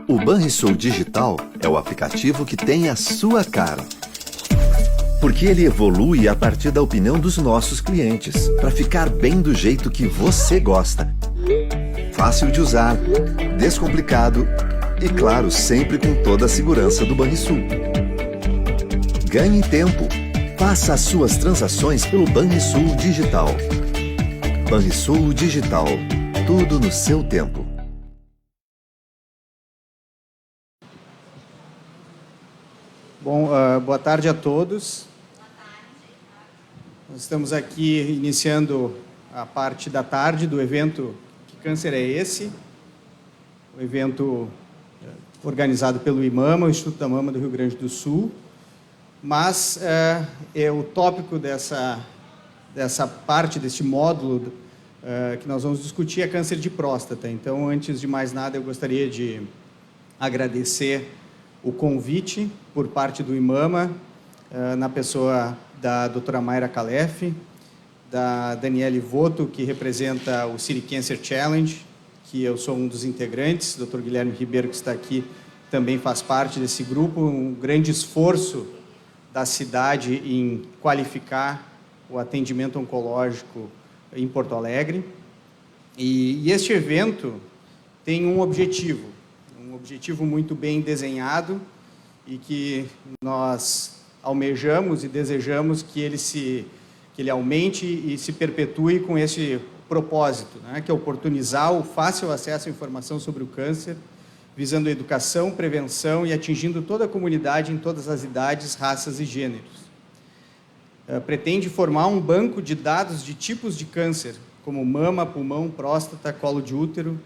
O Banrisul Digital é o aplicativo que tem a sua cara. Porque ele evolui a partir da opinião dos nossos clientes, para ficar bem do jeito que você gosta. Fácil de usar, descomplicado e, claro, sempre com toda a segurança do Banrisul. Ganhe tempo. Faça as suas transações pelo Banrisul Digital. Banrisul Digital. Tudo no seu tempo. Bom, boa tarde a todos. Nós estamos aqui iniciando a parte da tarde do evento Que Câncer é Esse? O evento organizado pelo IMAMA, o Instituto da Mama do Rio Grande do Sul. Mas o tópico dessa parte, deste módulo que nós vamos discutir é câncer de próstata. Então, antes de mais nada, eu gostaria de agradecer o convite por parte do IMAMA, na pessoa da doutora Mayra Calef, da Daniele Voto, que representa o City Cancer Challenge, que eu sou um dos integrantes, o Dr. Guilherme Ribeiro, que está aqui, também faz parte desse grupo, um grande esforço da cidade em qualificar o atendimento oncológico em Porto Alegre. E este evento tem um objetivo muito bem desenhado e que nós almejamos e desejamos que ele aumente e se perpetue com esse propósito, né, que é oportunizar o fácil acesso à informação sobre o câncer, visando a educação, prevenção e atingindo toda a comunidade em todas as idades, raças e gêneros. Pretende formar um banco de dados de tipos de câncer, como mama, pulmão, próstata, colo de útero,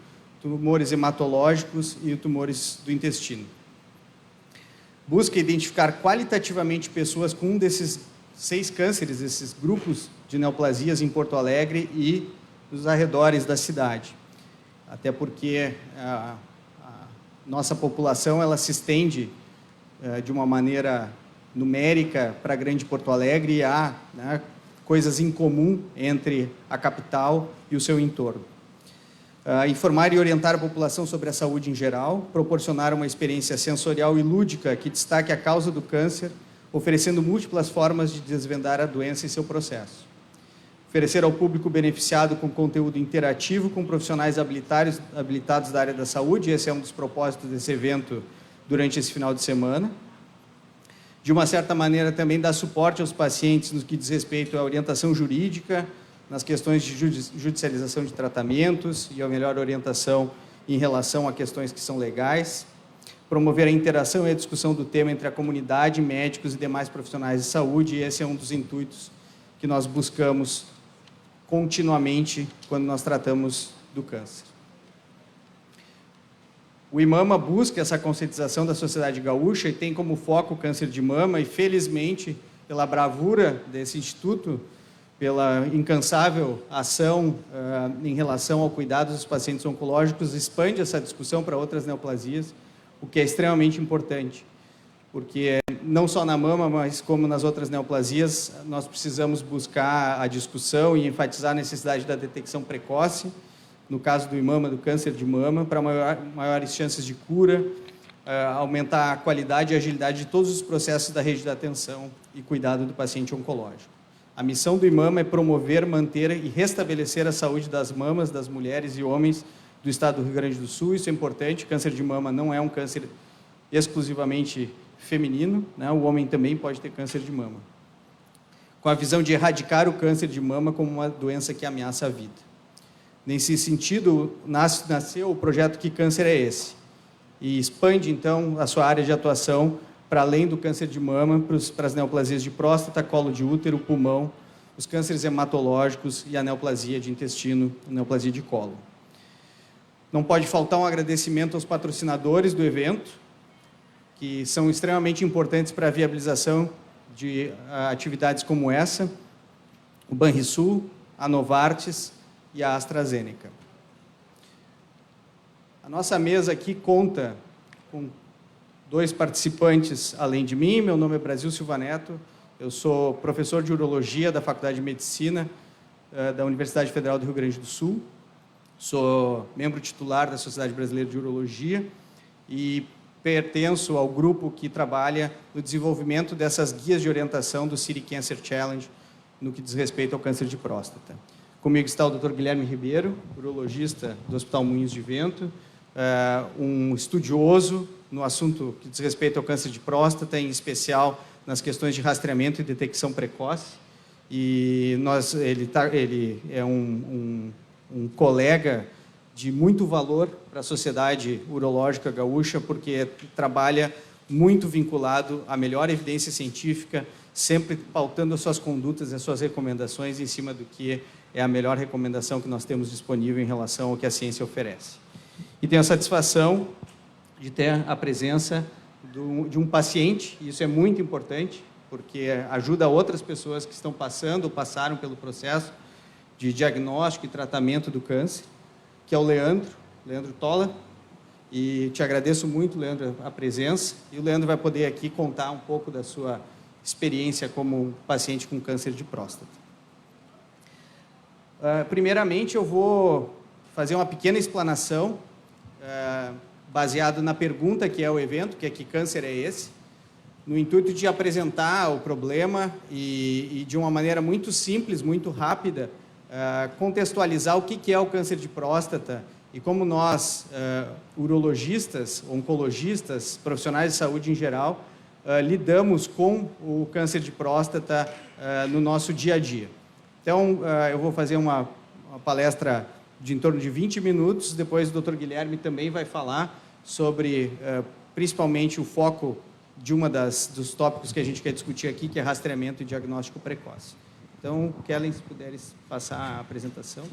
tumores hematológicos e tumores do intestino. Busca identificar qualitativamente pessoas com um desses 6 cânceres, esses grupos de neoplasias em Porto Alegre e nos arredores da cidade. Até porque a nossa população ela se estende de uma maneira numérica para a grande Porto Alegre e há, né, coisas em comum entre a capital e o seu entorno. Informar e orientar a população sobre a saúde em geral, proporcionar uma experiência sensorial e lúdica que destaque a causa do câncer, oferecendo múltiplas formas de desvendar a doença e seu processo. Oferecer ao público beneficiado com conteúdo interativo com profissionais habilitados da área da saúde, esse é um dos propósitos desse evento durante esse final de semana. De uma certa maneira, também dar suporte aos pacientes no que diz respeito à orientação jurídica, nas questões de judicialização de tratamentos e a melhor orientação em relação a questões que são legais. Promover a interação e a discussão do tema entre a comunidade, médicos e demais profissionais de saúde, e esse é um dos intuitos que nós buscamos continuamente quando nós tratamos do câncer. O IMAMA busca essa conscientização da sociedade gaúcha e tem como foco o câncer de mama e, felizmente, pela bravura desse instituto, pela incansável ação em relação ao cuidado dos pacientes oncológicos, expande essa discussão para outras neoplasias, o que é extremamente importante, porque não só na mama, mas como nas outras neoplasias, nós precisamos buscar a discussão e enfatizar a necessidade da detecção precoce, no caso do IMAMA, do câncer de mama, para maiores chances de cura, aumentar a qualidade e agilidade de todos os processos da rede de atenção e cuidado do paciente oncológico. A missão do IMAMA é promover, manter e restabelecer a saúde das mamas, das mulheres e homens do estado do Rio Grande do Sul. Isso é importante. Câncer de mama não é um câncer exclusivamente feminino, né? O homem também pode ter câncer de mama. Com a visão de erradicar o câncer de mama como uma doença que ameaça a vida. Nesse sentido, nasceu o projeto Que Câncer é Esse? E expande, então, a sua área de atuação para além do câncer de mama, para as neoplasias de próstata, colo de útero, pulmão, os cânceres hematológicos e a neoplasia de intestino, a neoplasia de colo. Não pode faltar um agradecimento aos patrocinadores do evento, que são extremamente importantes para a viabilização de atividades como essa, o Banrisul, a Novartis e a AstraZeneca. A nossa mesa aqui conta com 2 participantes além de mim. Meu nome é Brasil Silva Neto, eu sou professor de Urologia da Faculdade de Medicina da Universidade Federal do Rio Grande do Sul, sou membro titular da Sociedade Brasileira de Urologia e pertenço ao grupo que trabalha no desenvolvimento dessas guias de orientação do City Cancer Challenge no que diz respeito ao câncer de próstata. Comigo está o Dr. Guilherme Ribeiro, urologista do Hospital Moinhos de Vento, um estudioso no assunto que diz respeito ao câncer de próstata, em especial nas questões de rastreamento e detecção precoce. E ele é um colega de muito valor para a Sociedade Urológica Gaúcha, porque trabalha muito vinculado à melhor evidência científica, sempre pautando as suas condutas e as suas recomendações em cima do que é a melhor recomendação que nós temos disponível em relação ao que a ciência oferece. E tenho a satisfação de ter a presença de um paciente, e isso é muito importante, porque ajuda outras pessoas que estão passando ou passaram pelo processo de diagnóstico e tratamento do câncer, que é o Leandro Tola, e te agradeço muito, Leandro, a presença, e o Leandro vai poder aqui contar um pouco da sua experiência como paciente com câncer de próstata. Primeiramente, eu vou fazer uma pequena explanação, baseado na pergunta que é o evento, que é: que câncer é esse? No intuito de apresentar o problema e de uma maneira muito simples, muito rápida, contextualizar o que é o câncer de próstata e como nós, urologistas, oncologistas, profissionais de saúde em geral, lidamos com o câncer de próstata no nosso dia a dia. Então, eu vou fazer uma palestra de em torno de 20 minutos, depois o Dr. Guilherme também vai falar sobre, principalmente, o foco de dos tópicos que a gente quer discutir aqui, que é rastreamento e diagnóstico precoce. Então, Kellen, se puderes passar a apresentação.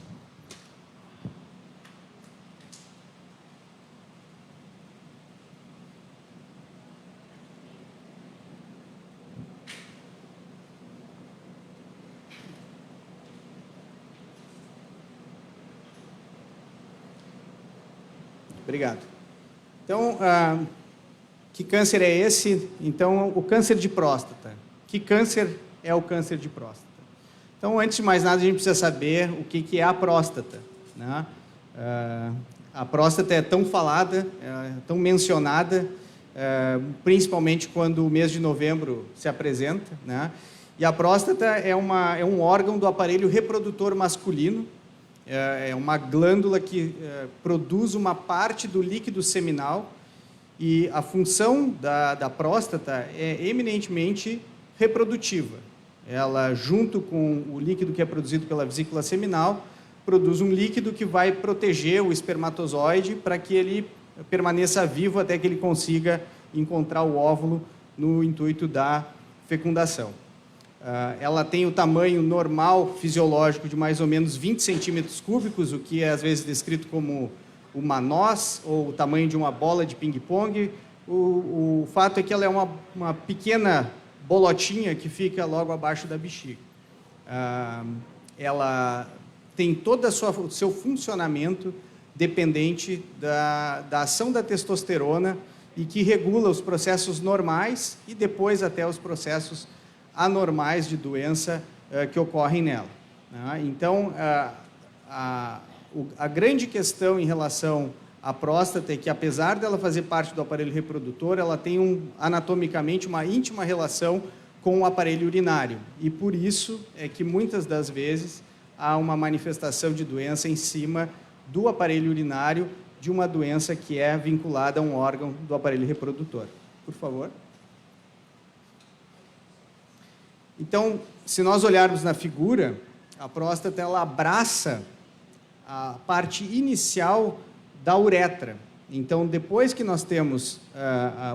Obrigado. Então, que câncer é esse? Então, o câncer de próstata. Que câncer é o câncer de próstata? Então, antes de mais nada, a gente precisa saber o que é a próstata, né? A próstata é tão falada, tão mencionada, principalmente quando o mês de novembro se apresenta, né? E a próstata é um órgão do aparelho reprodutor masculino, é uma glândula que produz uma parte do líquido seminal, e a função da próstata é eminentemente reprodutiva. Ela, junto com o líquido que é produzido pela vesícula seminal, produz um líquido que vai proteger o espermatozoide para que ele permaneça vivo até que ele consiga encontrar o óvulo no intuito da fecundação. Ela tem o tamanho normal, fisiológico, de mais ou menos 20 centímetros cúbicos, o que é às vezes descrito como uma noz ou o tamanho de uma bola de ping-pong. O fato é que ela é uma pequena bolotinha que fica logo abaixo da bexiga. Ela tem todo o seu funcionamento dependente da ação da testosterona e que regula os processos normais e depois até os processos anormais de doença que ocorrem nela, né? Então, a grande questão em relação à próstata é que, apesar dela fazer parte do aparelho reprodutor, ela tem anatomicamente uma íntima relação com o aparelho urinário, e por isso é que muitas das vezes há uma manifestação de doença em cima do aparelho urinário, de uma doença que é vinculada a um órgão do aparelho reprodutor. Por favor. Então, se nós olharmos na figura, a próstata ela abraça a parte inicial da uretra. Então, depois que nós temos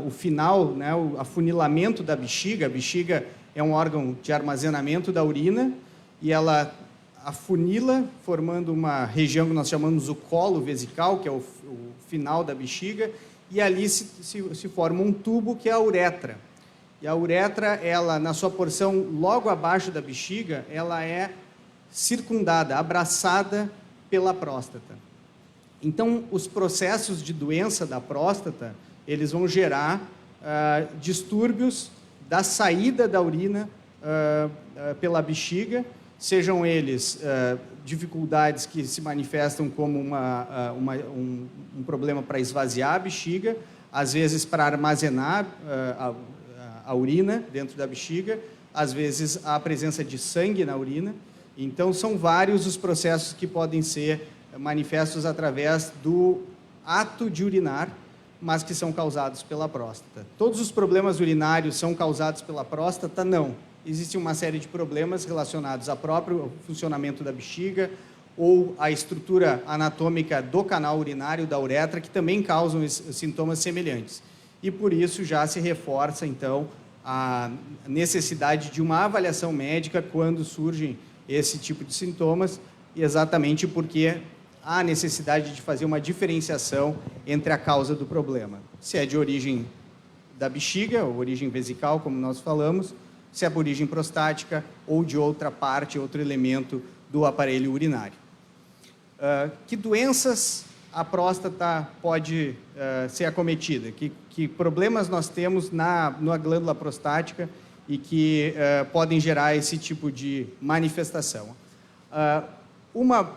o final, né, o afunilamento da bexiga, a bexiga é um órgão de armazenamento da urina, e ela afunila, formando uma região que nós chamamos o colo vesical, que é o final da bexiga, e ali se forma um tubo que é a uretra. E a uretra, ela, na sua porção logo abaixo da bexiga, ela é circundada, abraçada pela próstata. Então, os processos de doença da próstata, eles vão gerar distúrbios da saída da urina pela bexiga, sejam eles dificuldades que se manifestam como um problema para esvaziar a bexiga, às vezes para armazenar a urina dentro da bexiga, às vezes a presença de sangue na urina. Então, são vários os processos que podem ser manifestos através do ato de urinar, mas que são causados pela próstata. Todos os problemas urinários são causados pela próstata? Não. Existe uma série de problemas relacionados ao próprio funcionamento da bexiga ou à estrutura anatômica do canal urinário, da uretra, que também causam sintomas semelhantes. E por isso já se reforça, então, a necessidade de uma avaliação médica quando surgem esse tipo de sintomas, exatamente porque há necessidade de fazer uma diferenciação entre a causa do problema. Se é de origem da bexiga, ou origem vesical, como nós falamos, se é por origem prostática ou de outra parte, outro elemento do aparelho urinário. Que doenças a próstata pode ser acometida? Que problemas nós temos na glândula prostática e que podem gerar esse tipo de manifestação? Uma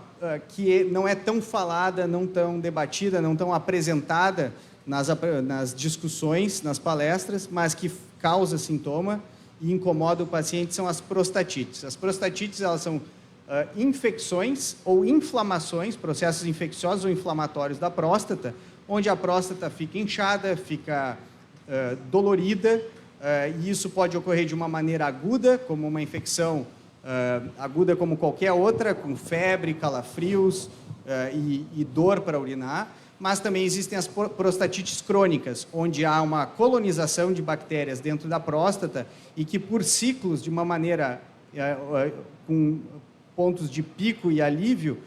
que não é tão falada, não tão debatida, não tão apresentada nas discussões, nas palestras, mas que causa sintoma e incomoda o paciente, são as prostatites. As prostatites, elas são infecções ou inflamações, processos infecciosos ou inflamatórios da próstata, onde a próstata fica inchada, fica dolorida, e isso pode ocorrer de uma maneira aguda, como uma infecção aguda como qualquer outra, com febre, calafrios e dor para urinar, mas também existem as prostatites crônicas, onde há uma colonização de bactérias dentro da próstata e que por ciclos, de uma maneira com pontos de pico e alívio,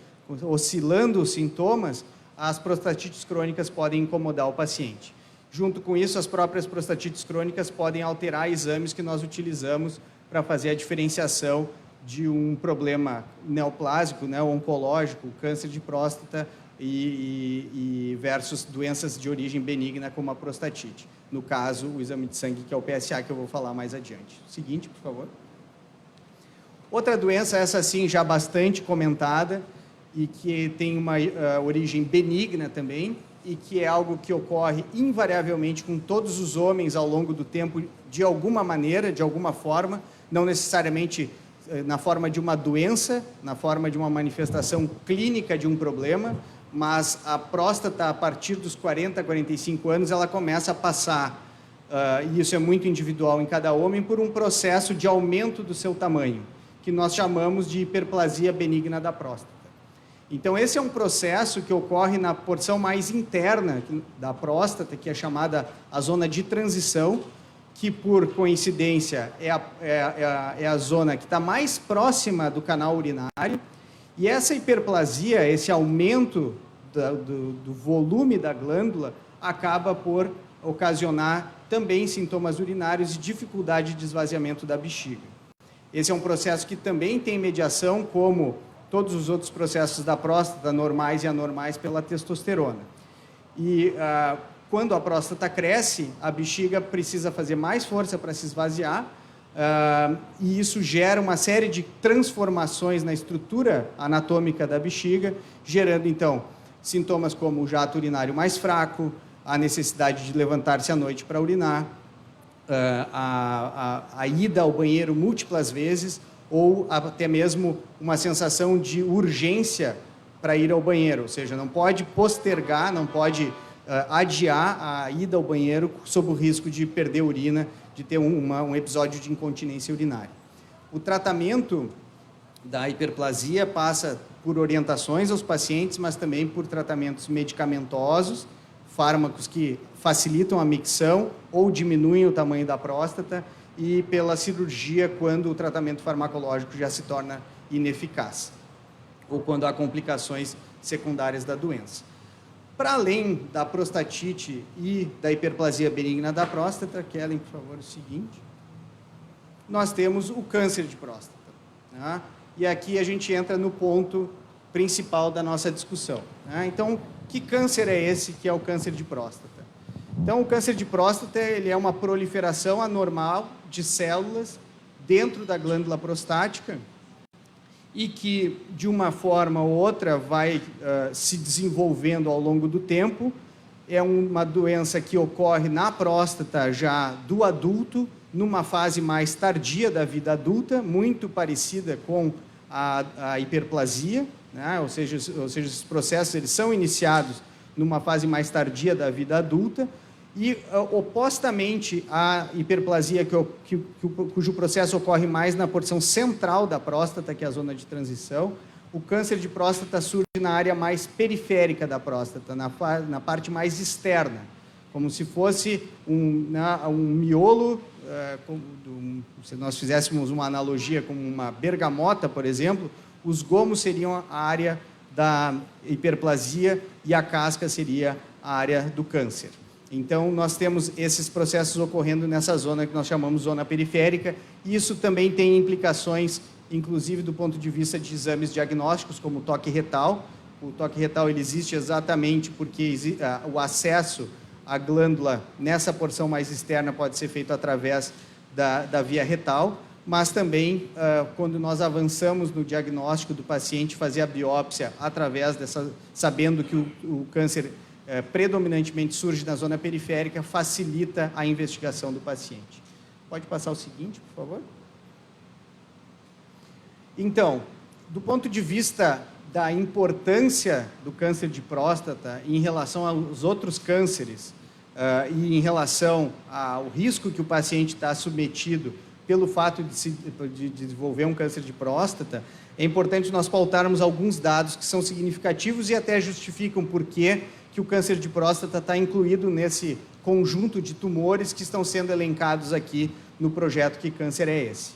oscilando os sintomas, as prostatites crônicas podem incomodar o paciente. Junto com isso, as próprias prostatites crônicas podem alterar exames que nós utilizamos para fazer a diferenciação de um problema neoplásico, né, oncológico, câncer de próstata e versus doenças de origem benigna como a prostatite. No caso, o exame de sangue, que é o PSA, que eu vou falar mais adiante. Seguinte, por favor. Outra doença, essa sim já bastante comentada e que tem uma origem benigna também e que é algo que ocorre invariavelmente com todos os homens ao longo do tempo, de alguma maneira, de alguma forma, não necessariamente na forma de uma doença, na forma de uma manifestação clínica de um problema, mas a próstata, a partir dos 40, 45 anos, ela começa a passar, e isso é muito individual em cada homem, por um processo de aumento do seu tamanho, que nós chamamos de hiperplasia benigna da próstata. Então, esse é um processo que ocorre na porção mais interna da próstata, que é chamada a zona de transição, que, por coincidência, é a zona que está mais próxima do canal urinário, e essa hiperplasia, esse aumento do volume da glândula, acaba por ocasionar também sintomas urinários e dificuldade de esvaziamento da bexiga. Esse é um processo que também tem mediação, como todos os outros processos da próstata, normais e anormais, pela testosterona. E quando a próstata cresce, a bexiga precisa fazer mais força para se esvaziar, e isso gera uma série de transformações na estrutura anatômica da bexiga, gerando, então, sintomas como o jato urinário mais fraco, a necessidade de levantar-se à noite para urinar, a ida ao banheiro múltiplas vezes, ou até mesmo uma sensação de urgência para ir ao banheiro, ou seja, não pode postergar, não pode adiar a ida ao banheiro sob o risco de perder urina, de ter um episódio de incontinência urinária. O tratamento da hiperplasia passa por orientações aos pacientes, mas também por tratamentos medicamentosos, fármacos que facilitam a micção ou diminuem o tamanho da próstata, e pela cirurgia quando o tratamento farmacológico já se torna ineficaz, ou quando há complicações secundárias da doença. Para além da prostatite e da hiperplasia benigna da próstata, Kellen, por favor, o seguinte, nós temos o câncer de próstata, né? E aqui a gente entra no ponto principal da nossa discussão, né? Então, que câncer é esse que é o câncer de próstata? Então, o câncer de próstata ele é uma proliferação anormal de células dentro da glândula prostática e que, de uma forma ou outra, vai se desenvolvendo ao longo do tempo. é uma doença que ocorre na próstata já do adulto, numa fase mais tardia da vida adulta, muito parecida com a hiperplasia, né? Ou seja, esses processos eles são iniciados numa fase mais tardia da vida adulta, e, opostamente à hiperplasia, cujo processo ocorre mais na porção central da próstata, que é a zona de transição, o câncer de próstata surge na área mais periférica da próstata, na parte mais externa, como se fosse um miolo, se nós fizéssemos uma analogia com uma bergamota, por exemplo, os gomos seriam a área da hiperplasia e a casca seria a área do câncer. Então, nós temos esses processos ocorrendo nessa zona que nós chamamos zona periférica, e isso também tem implicações, inclusive do ponto de vista de exames diagnósticos, como o toque retal. O toque retal ele existe exatamente porque o acesso à glândula nessa porção mais externa pode ser feito através da via retal, mas também, quando nós avançamos no diagnóstico do paciente, fazer a biópsia através sabendo que o câncer predominantemente surge na zona periférica, facilita a investigação do paciente. Pode passar o seguinte, por favor? Então, do ponto de vista da importância do câncer de próstata em relação aos outros cânceres e em relação ao risco que o paciente está submetido pelo fato de desenvolver um câncer de próstata, é importante nós pautarmos alguns dados que são significativos e até justificam por que o câncer de próstata está incluído nesse conjunto de tumores que estão sendo elencados aqui no projeto Que Câncer é Esse?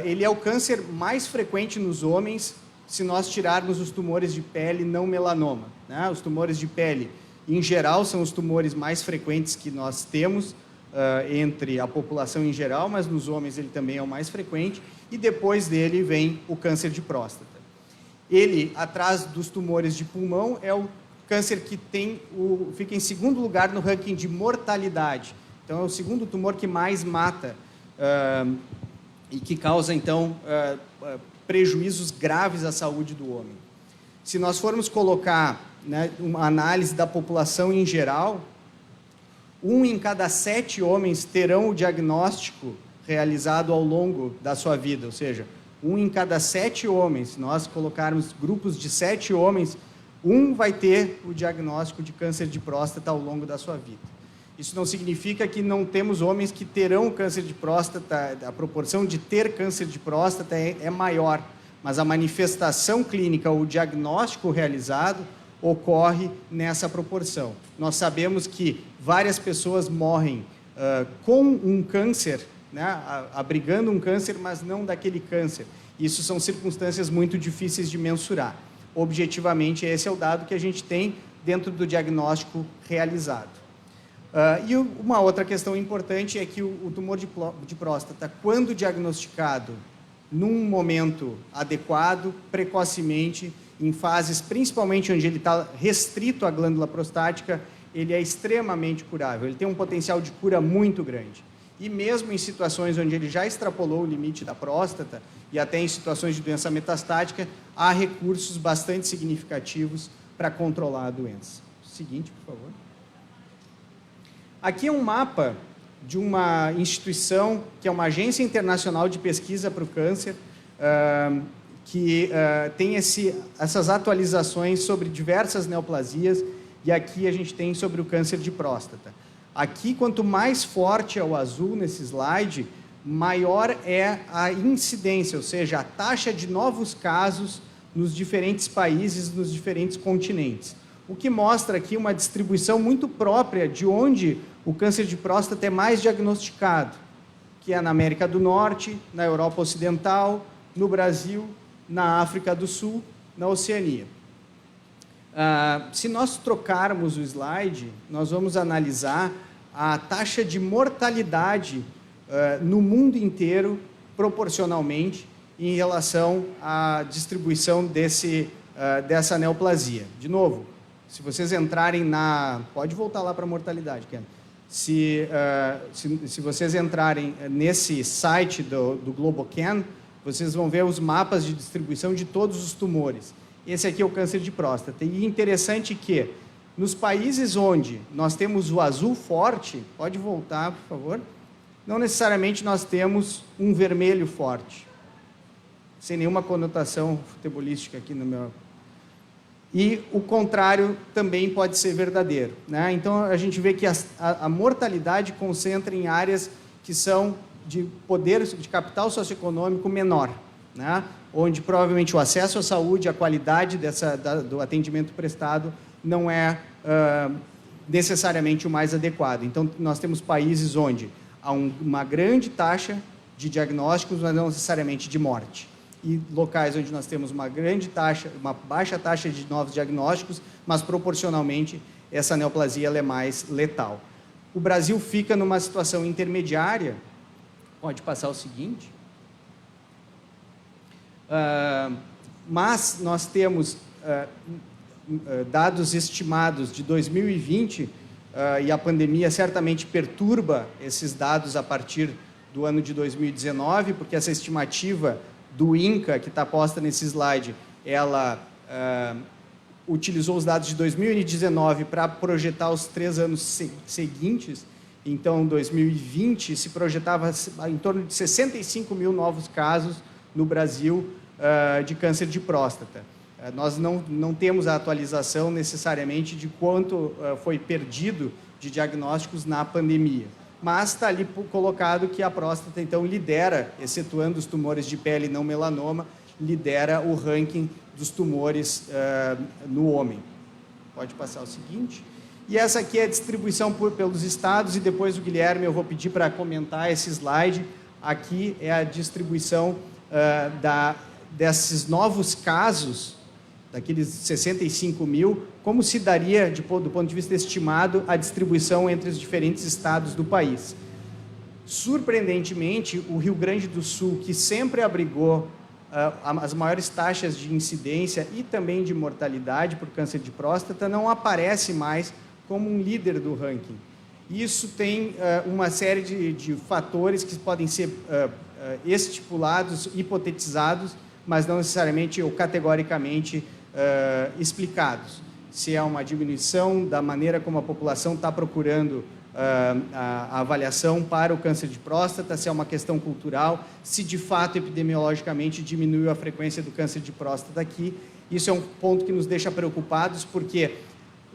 Ele é o câncer mais frequente nos homens se nós tirarmos os tumores de pele não melanoma, né? Os tumores de pele, em geral, são os tumores mais frequentes que nós temos entre a população em geral, mas nos homens ele também é o mais frequente, e depois dele vem o câncer de próstata. Ele, atrás dos tumores de pulmão, é o câncer que fica em segundo lugar no ranking de mortalidade. Então, é o segundo tumor que mais mata e que causa, então, prejuízos graves à saúde do homem. Se nós formos colocar, né, uma análise da população em geral, 1 em cada 7 homens terão o diagnóstico realizado ao longo da sua vida, ou seja, 1 em cada 7 homens, se nós colocarmos grupos de 7 homens, 1 vai ter o diagnóstico de câncer de próstata ao longo da sua vida. Isso não significa que não temos homens que terão câncer de próstata, a proporção de ter câncer de próstata é maior, mas a manifestação clínica, o diagnóstico realizado, ocorre nessa proporção. Nós sabemos que várias pessoas morrem com um câncer, né, abrigando um câncer, mas não daquele câncer. Isso são circunstâncias muito difíceis de mensurar. Objetivamente, esse é o dado que a gente tem dentro do diagnóstico realizado. E uma outra questão importante é que o tumor de próstata, quando diagnosticado num momento adequado, precocemente, em fases principalmente onde ele está restrito à glândula prostática, ele é extremamente curável, ele tem um potencial de cura muito grande. E mesmo em situações onde ele já extrapolou o limite da próstata, e até em situações de doença metastática, há recursos bastante significativos para controlar a doença. Seguinte, por favor. Aqui é um mapa de uma instituição, que é uma agência internacional de pesquisa para o câncer, que tem essas atualizações sobre diversas neoplasias, e aqui a gente tem sobre o câncer de próstata. Aqui, quanto mais forte é o azul nesse slide, maior é a incidência, ou seja, a taxa de novos casos nos diferentes países, nos diferentes continentes. O que mostra aqui uma distribuição muito própria de onde o câncer de próstata é mais diagnosticado, que é na América do Norte, na Europa Ocidental, no Brasil, na África do Sul, na Oceania. Se nós trocarmos o slide, nós vamos analisar a taxa de mortalidade no mundo inteiro, proporcionalmente, em relação à distribuição dessa neoplasia. De novo, se vocês entrarem pode voltar lá para a mortalidade, Ken. Se vocês entrarem nesse site do GloboCan, vocês vão ver os mapas de distribuição de todos os tumores. Esse aqui é o câncer de próstata. E interessante que Nos países onde nós temos o azul forte, pode voltar, por favor, não necessariamente nós temos um vermelho forte, sem nenhuma conotação futebolística aqui no meu... E o contrário também pode ser verdadeiro, né? Então, a gente vê que a mortalidade concentra em áreas que são de poder, de capital socioeconômico menor, né? Onde provavelmente o acesso à saúde, a qualidade do atendimento prestado não é necessariamente o mais adequado. Então, nós temos países onde há uma grande taxa de diagnósticos, mas não necessariamente de morte. E locais onde nós temos uma baixa taxa de novos diagnósticos, mas proporcionalmente essa neoplasia ela é mais letal. O Brasil fica numa situação intermediária. Pode passar o seguinte. Mas nós temos dados estimados de 2020, e a pandemia certamente perturba esses dados a partir do ano de 2019, porque essa estimativa do INCA, que está posta nesse slide, ela utilizou os dados de 2019 para projetar os 3 anos seguintes. Então, 2020 se projetava em torno de 65 mil novos casos no Brasil de câncer de próstata. Nós não temos a atualização necessariamente de quanto foi perdido de diagnósticos na pandemia. Mas está ali colocado que a próstata, então, lidera, excetuando os tumores de pele não melanoma, lidera o ranking dos tumores no homem. Pode passar o seguinte. E essa aqui é a distribuição pelos estados, e depois o Guilherme eu vou pedir para comentar esse slide. Aqui é a distribuição desses novos casos, daqueles 65 mil, como se daria, do ponto de vista estimado, a distribuição entre os diferentes estados do país. Surpreendentemente, o Rio Grande do Sul, que sempre abrigou as maiores taxas de incidência e também de mortalidade por câncer de próstata, não aparece mais como um líder do ranking. Isso tem uma série de fatores que podem ser estipulados, hipotetizados, mas não necessariamente ou categoricamente explicados. Se é uma diminuição da maneira como a população está procurando a avaliação para o câncer de próstata, se é uma questão cultural, se de fato epidemiologicamente diminuiu a frequência do câncer de próstata aqui. Isso é um ponto que nos deixa preocupados, porque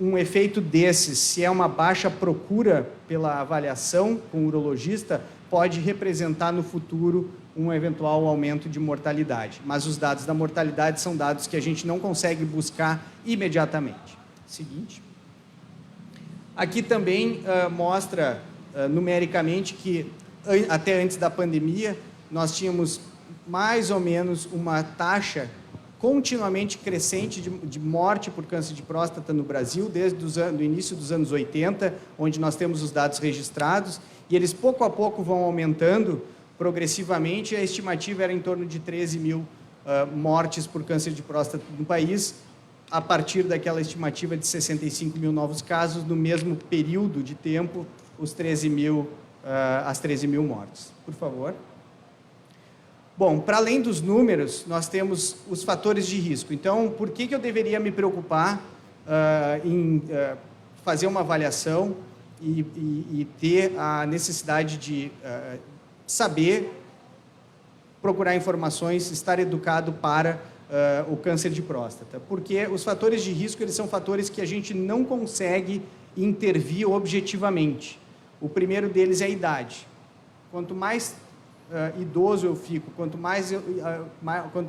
um efeito desses, se é uma baixa procura pela avaliação com o urologista, pode representar no futuro um eventual aumento de mortalidade. Mas os dados da mortalidade são dados que a gente não consegue buscar imediatamente. Seguinte. Aqui também mostra numericamente que até antes da pandemia nós tínhamos mais ou menos uma taxa continuamente crescente de morte por câncer de próstata no Brasil, desde o início dos anos 80, onde nós temos os dados registrados, e eles pouco a pouco vão aumentando progressivamente. A estimativa era em torno de 13 mil mortes por câncer de próstata no país, a partir daquela estimativa de 65 mil novos casos, no mesmo período de tempo, as 13 mil mortes. Por favor. Bom, para além dos números, nós temos os fatores de risco. Então, por que eu deveria me preocupar em fazer uma avaliação e ter a necessidade de saber, procurar informações, estar educado para o câncer de próstata? Porque os fatores de risco, eles são fatores que a gente não consegue intervir objetivamente. O primeiro deles é a idade. Quanto mais idoso eu fico, quanto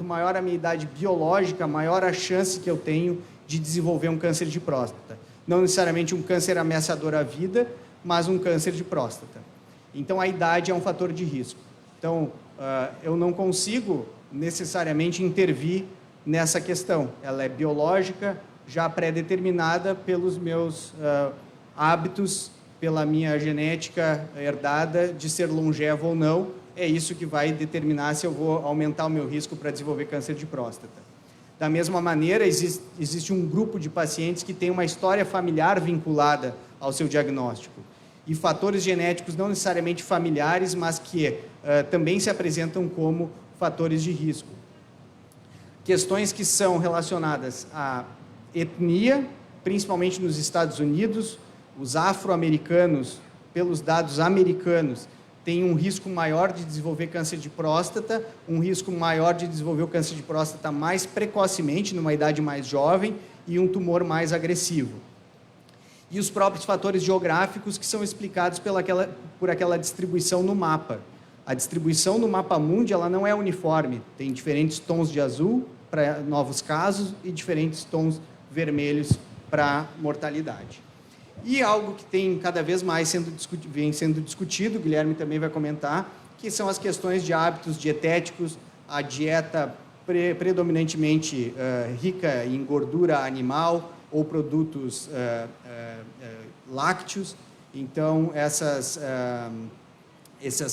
maior a minha idade biológica, maior a chance que eu tenho de desenvolver um câncer de próstata. Não necessariamente um câncer ameaçador à vida, mas um câncer de próstata. Então, a idade é um fator de risco. Então, eu não consigo necessariamente intervir nessa questão. Ela é biológica, já pré-determinada pelos meus hábitos, pela minha genética herdada de ser longevo ou não. É isso que vai determinar se eu vou aumentar o meu risco para desenvolver câncer de próstata. Da mesma maneira, existe um grupo de pacientes que tem uma história familiar vinculada ao seu diagnóstico. E fatores genéticos não necessariamente familiares, mas que também se apresentam como fatores de risco. Questões que são relacionadas à etnia, principalmente nos Estados Unidos, os afro-americanos, pelos dados americanos, têm um risco maior de desenvolver câncer de próstata, um risco maior de desenvolver o câncer de próstata mais precocemente, numa idade mais jovem, e um tumor mais agressivo. E os próprios fatores geográficos que são explicados por aquela distribuição no mapa. A distribuição no mapa mundi ela não é uniforme, tem diferentes tons de azul para novos casos e diferentes tons vermelhos para mortalidade. E algo que tem cada vez mais vem sendo discutido, o Guilherme também vai comentar, que são as questões de hábitos dietéticos, a dieta predominantemente rica em gordura animal ou produtos lácteos. Então, essas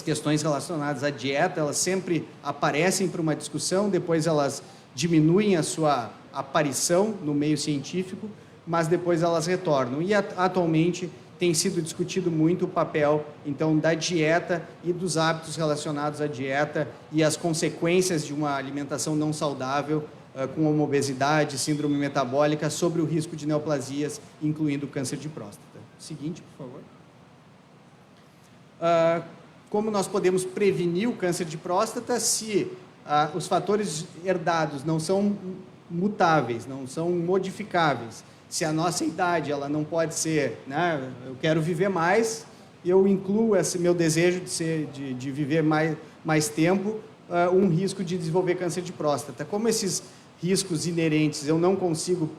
questões relacionadas à dieta, elas sempre aparecem para uma discussão, depois elas diminuem a sua aparição no meio científico, mas depois elas retornam. E atualmente tem sido discutido muito o papel, então, da dieta e dos hábitos relacionados à dieta e as consequências de uma alimentação não saudável, com obesidade, síndrome metabólica, sobre o risco de neoplasias, incluindo o câncer de próstata. Seguinte, por favor. Como nós podemos prevenir o câncer de próstata se os fatores herdados não são mutáveis, não são modificáveis? Se a nossa idade ela não pode ser, né, eu quero viver mais, eu incluo esse meu desejo de viver mais tempo, um risco de desenvolver câncer de próstata. Como esses riscos inerentes eu não consigo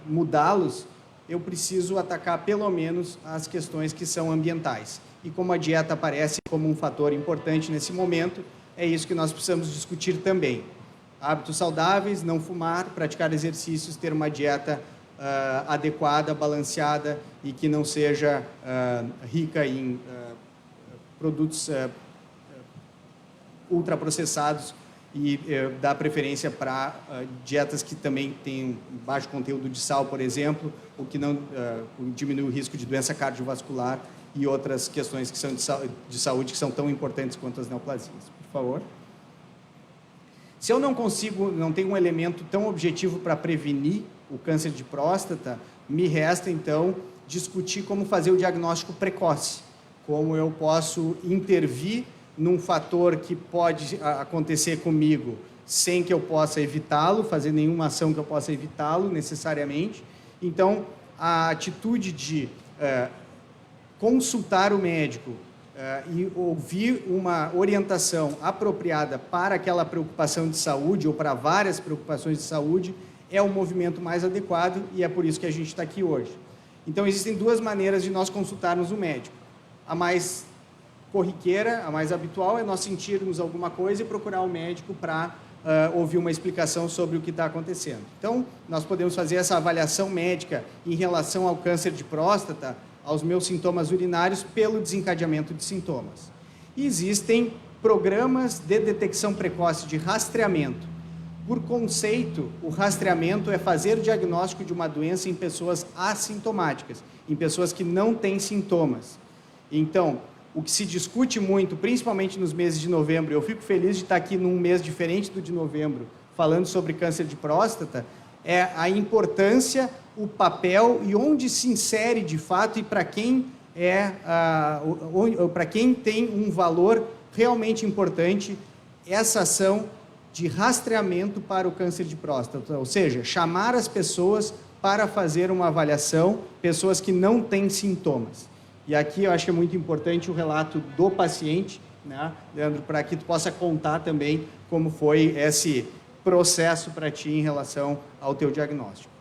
mudá-los, eu preciso atacar pelo menos as questões que são ambientais. E como a dieta aparece como um fator importante nesse momento, é isso que nós precisamos discutir também. Hábitos saudáveis, não fumar, praticar exercícios, ter uma dieta adequada, balanceada e que não seja rica em produtos ultraprocessados e dá preferência para dietas que também têm baixo conteúdo de sal, por exemplo, o que não diminui o risco de doença cardiovascular e outras questões que são de saúde que são tão importantes quanto as neoplasias. Por favor. Se eu não tenho um elemento tão objetivo para prevenir o câncer de próstata, me resta, então, discutir como fazer o diagnóstico precoce, como eu posso intervir num fator que pode acontecer comigo sem que eu possa evitá-lo, fazer nenhuma ação que eu possa evitá-lo necessariamente. Então, a atitude de consultar o médico e ouvir uma orientação apropriada para aquela preocupação de saúde ou para várias preocupações de saúde é o movimento mais adequado e é por isso que a gente está aqui hoje. Então, existem duas maneiras de nós consultarmos o médico. A mais corriqueira, a mais habitual, é nós sentirmos alguma coisa e procurar o médico para ouvir uma explicação sobre o que está acontecendo. Então, nós podemos fazer essa avaliação médica em relação ao câncer de próstata, aos meus sintomas urinários, pelo desencadeamento de sintomas. E existem programas de detecção precoce de rastreamento. Por conceito, o rastreamento é fazer o diagnóstico de uma doença em pessoas assintomáticas, em pessoas que não têm sintomas. Então, o que se discute muito, principalmente nos meses de novembro, eu fico feliz de estar aqui num mês diferente do de novembro, falando sobre câncer de próstata, é a importância, o papel e onde se insere de fato e para quem para quem tem um valor realmente importante essa ação de rastreamento para o câncer de próstata, ou seja, chamar as pessoas para fazer uma avaliação, pessoas que não têm sintomas. E aqui eu acho que é muito importante o relato do paciente, né, Leandro, para que tu possa contar também como foi esse processo para ti em relação ao teu diagnóstico.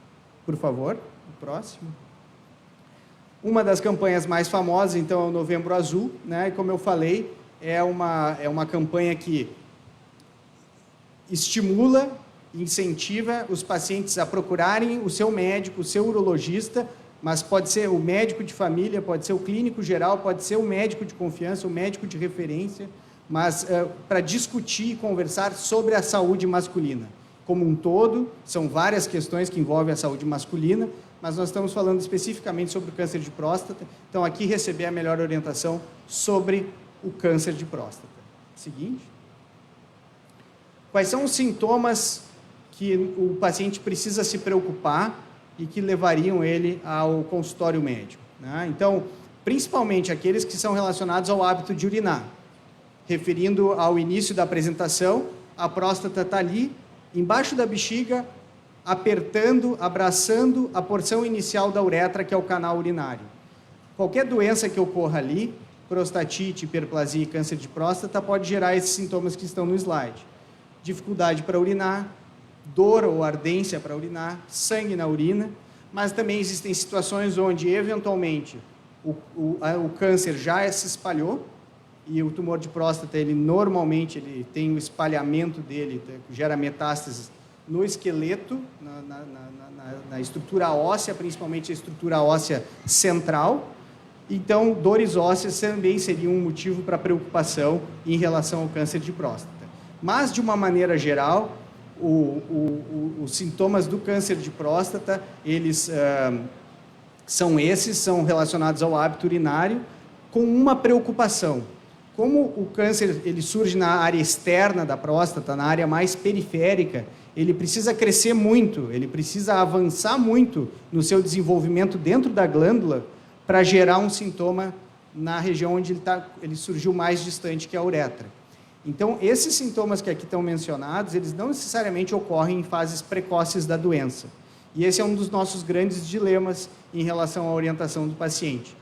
Por favor, o próximo. Uma das campanhas mais famosas, então, é o Novembro Azul, né, e como eu falei, é uma campanha que estimula, incentiva os pacientes a procurarem o seu médico, o seu urologista, mas pode ser o médico de família, pode ser o clínico geral, pode ser o médico de confiança, o médico de referência, mas para discutir e conversar sobre a saúde masculina. Como um todo, são várias questões que envolvem a saúde masculina, mas nós estamos falando especificamente sobre o câncer de próstata, então aqui receber a melhor orientação sobre o câncer de próstata. Seguinte. Quais são os sintomas que o paciente precisa se preocupar e que levariam ele ao consultório médico, né? Então, principalmente aqueles que são relacionados ao hábito de urinar. Referindo ao início da apresentação, a próstata está ali, embaixo da bexiga, apertando, abraçando a porção inicial da uretra, que é o canal urinário. Qualquer doença que ocorra ali, prostatite, hiperplasia e câncer de próstata, pode gerar esses sintomas que estão no slide. Dificuldade para urinar, dor ou ardência para urinar, sangue na urina, mas também existem situações onde, eventualmente, o câncer já se espalhou, e o tumor de próstata, normalmente, ele tem o espalhamento dele, gera metástases no esqueleto, na estrutura óssea, principalmente a estrutura óssea central. Então, dores ósseas também seriam um motivo para preocupação em relação ao câncer de próstata. Mas, de uma maneira geral, os sintomas do câncer de próstata, eles são relacionados ao hábito urinário, com uma preocupação. Como o câncer ele surge na área externa da próstata, na área mais periférica, ele precisa crescer muito, ele precisa avançar muito no seu desenvolvimento dentro da glândula para gerar um sintoma na região onde ele surgiu mais distante, que é a uretra. Então, esses sintomas que aqui estão mencionados, eles não necessariamente ocorrem em fases precoces da doença. E esse é um dos nossos grandes dilemas em relação à orientação do paciente.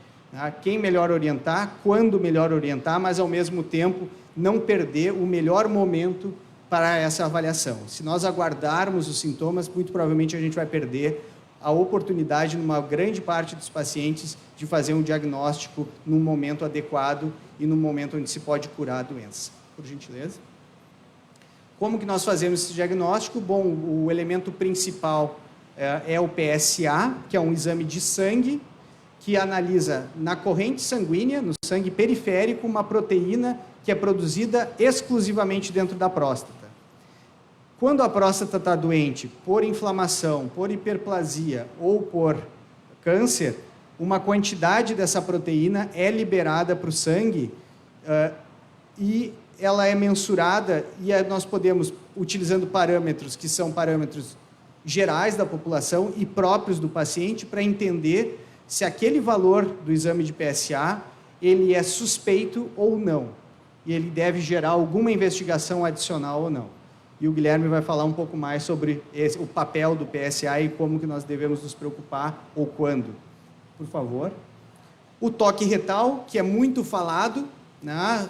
Quem melhor orientar, quando melhor orientar, mas, ao mesmo tempo, não perder o melhor momento para essa avaliação. Se nós aguardarmos os sintomas, muito provavelmente a gente vai perder a oportunidade, numa grande parte dos pacientes, de fazer um diagnóstico num momento adequado e num momento onde se pode curar a doença. Por gentileza. Como que nós fazemos esse diagnóstico? Bom, o elemento principal é o PSA, que é um exame de sangue, que analisa na corrente sanguínea, no sangue periférico, uma proteína que é produzida exclusivamente dentro da próstata. Quando a próstata está doente por inflamação, por hiperplasia ou por câncer, uma quantidade dessa proteína é liberada para o sangue e ela é mensurada, e nós podemos, utilizando parâmetros que são parâmetros gerais da população e próprios do paciente, para entender se aquele valor do exame de PSA ele é suspeito ou não, e ele deve gerar alguma investigação adicional ou não. E o Guilherme vai falar um pouco mais sobre o papel do PSA e como que nós devemos nos preocupar, ou quando. Por favor. O toque retal, que é muito falado, né?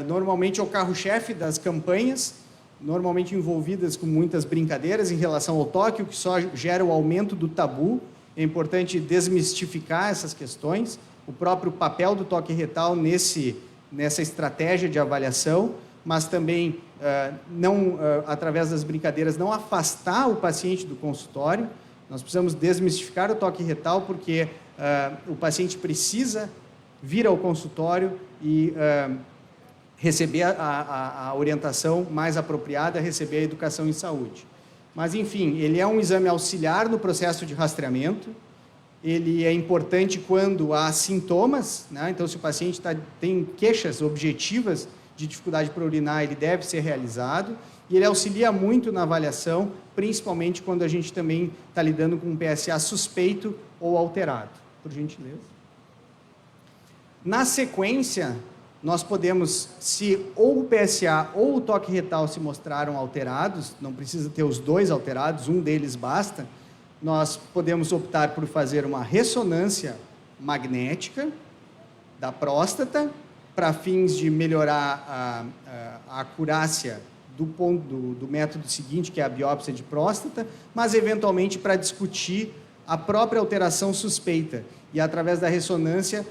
Normalmente é o carro-chefe das campanhas, normalmente envolvidas com muitas brincadeiras em relação ao toque, o que só gera o aumento do tabu. É importante desmistificar essas questões, o próprio papel do toque retal nessa estratégia de avaliação, mas também, através das brincadeiras, não afastar o paciente do consultório. Nós precisamos desmistificar o toque retal, porque o paciente precisa vir ao consultório e receber a orientação mais apropriada, receber a educação em saúde. Mas, enfim, ele é um exame auxiliar no processo de rastreamento, ele é importante quando há sintomas, né? Então, se o paciente tem queixas objetivas de dificuldade para urinar, ele deve ser realizado, e ele auxilia muito na avaliação, principalmente quando a gente também está lidando com um PSA suspeito ou alterado. Por gentileza. Na sequência, nós podemos, se ou o PSA ou o toque retal se mostraram alterados, não precisa ter os dois alterados, um deles basta, nós podemos optar por fazer uma ressonância magnética da próstata, para fins de melhorar a acurácia do método seguinte, que é a biópsia de próstata, mas eventualmente para discutir a própria alteração suspeita e, através da ressonância,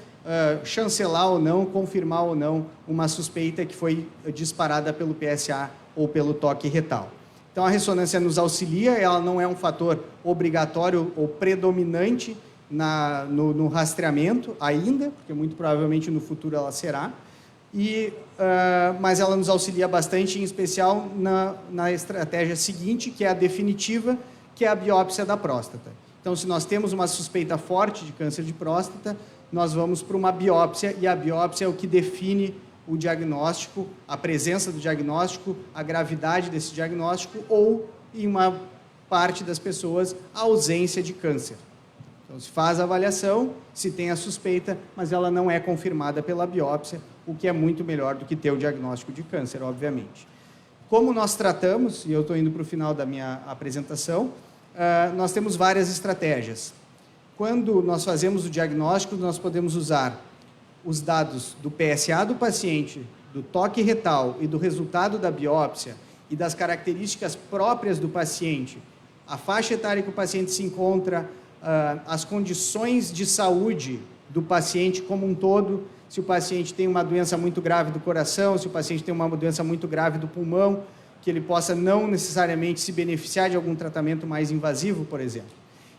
chancelar ou não, confirmar ou não uma suspeita que foi disparada pelo PSA ou pelo toque retal. Então, a ressonância nos auxilia, ela não é um fator obrigatório ou predominante no rastreamento ainda, porque muito provavelmente no futuro ela será, mas ela nos auxilia bastante, em especial na estratégia seguinte, que é a definitiva, que é a biópsia da próstata. Então, se nós temos uma suspeita forte de câncer de próstata, nós vamos para uma biópsia, e a biópsia é o que define o diagnóstico, a presença do diagnóstico, a gravidade desse diagnóstico, ou, em uma parte das pessoas a ausência de câncer. Então, se faz a avaliação, se tem a suspeita, mas ela não é confirmada pela biópsia, o que é muito melhor do que ter o diagnóstico de câncer, obviamente. Como nós tratamos, e eu estou indo para o final da minha apresentação, nós temos várias estratégias. Quando nós fazemos o diagnóstico, nós podemos usar os dados do PSA do paciente, do toque retal e do resultado da biópsia e das características próprias do paciente, a faixa etária que o paciente se encontra, as condições de saúde do paciente como um todo, se o paciente tem uma doença muito grave do coração, se o paciente tem uma doença muito grave do pulmão, que ele possa não necessariamente se beneficiar de algum tratamento mais invasivo, por exemplo.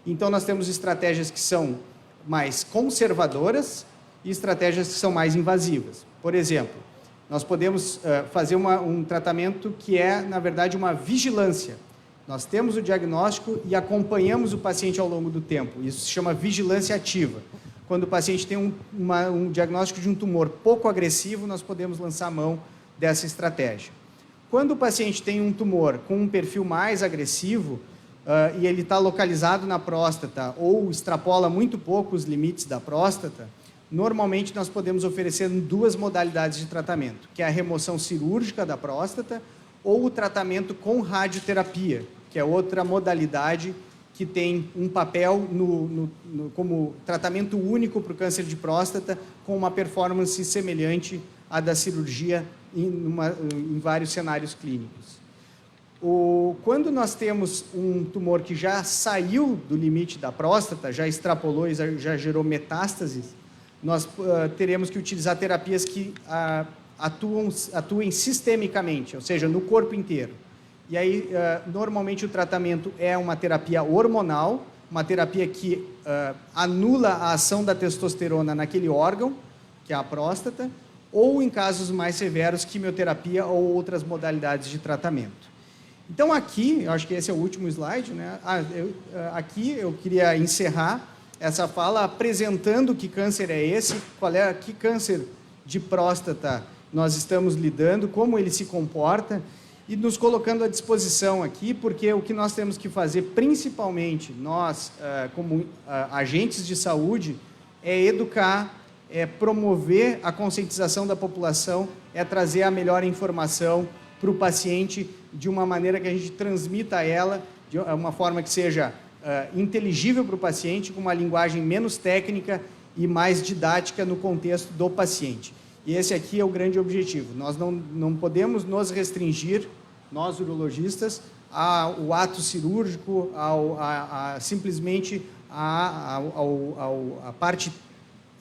Então, nós temos estratégias que são mais conservadoras e estratégias que são mais invasivas. Por exemplo, nós podemos fazer um tratamento que é, na verdade, uma vigilância. Nós temos o diagnóstico e acompanhamos o paciente ao longo do tempo. Isso se chama vigilância ativa. Quando o paciente tem um diagnóstico de um tumor pouco agressivo, nós podemos lançar a mão dessa estratégia. Quando o paciente tem um tumor com um perfil mais agressivo e ele está localizado na próstata ou extrapola muito pouco os limites da próstata, normalmente nós podemos oferecer 2 modalidades de tratamento, que é a remoção cirúrgica da próstata ou o tratamento com radioterapia, que é outra modalidade que tem um papel como tratamento único para o câncer de próstata, com uma performance semelhante à da cirurgia em vários cenários clínicos. Quando nós temos um tumor que já saiu do limite da próstata, já extrapolou e já gerou metástases, nós teremos que utilizar terapias que atuem sistemicamente, ou seja, no corpo inteiro. E aí, normalmente, o tratamento é uma terapia hormonal, uma terapia que anula a ação da testosterona naquele órgão, que é a próstata, ou, em casos mais severos, quimioterapia ou outras modalidades de tratamento. Então, aqui, eu acho que esse é o último slide, né? Aqui eu queria encerrar essa fala apresentando que câncer é esse, que câncer de próstata nós estamos lidando, como ele se comporta, e nos colocando à disposição aqui, porque o que nós temos que fazer, principalmente nós, como agentes de saúde, é educar, é promover a conscientização da população, é trazer a melhor informação para o paciente de uma maneira que a gente transmita a ela, de uma forma que seja inteligível para o paciente, com uma linguagem menos técnica e mais didática no contexto do paciente. E esse aqui é o grande objetivo. Nós não podemos nos restringir, nós urologistas, ao ato cirúrgico, simplesmente a parte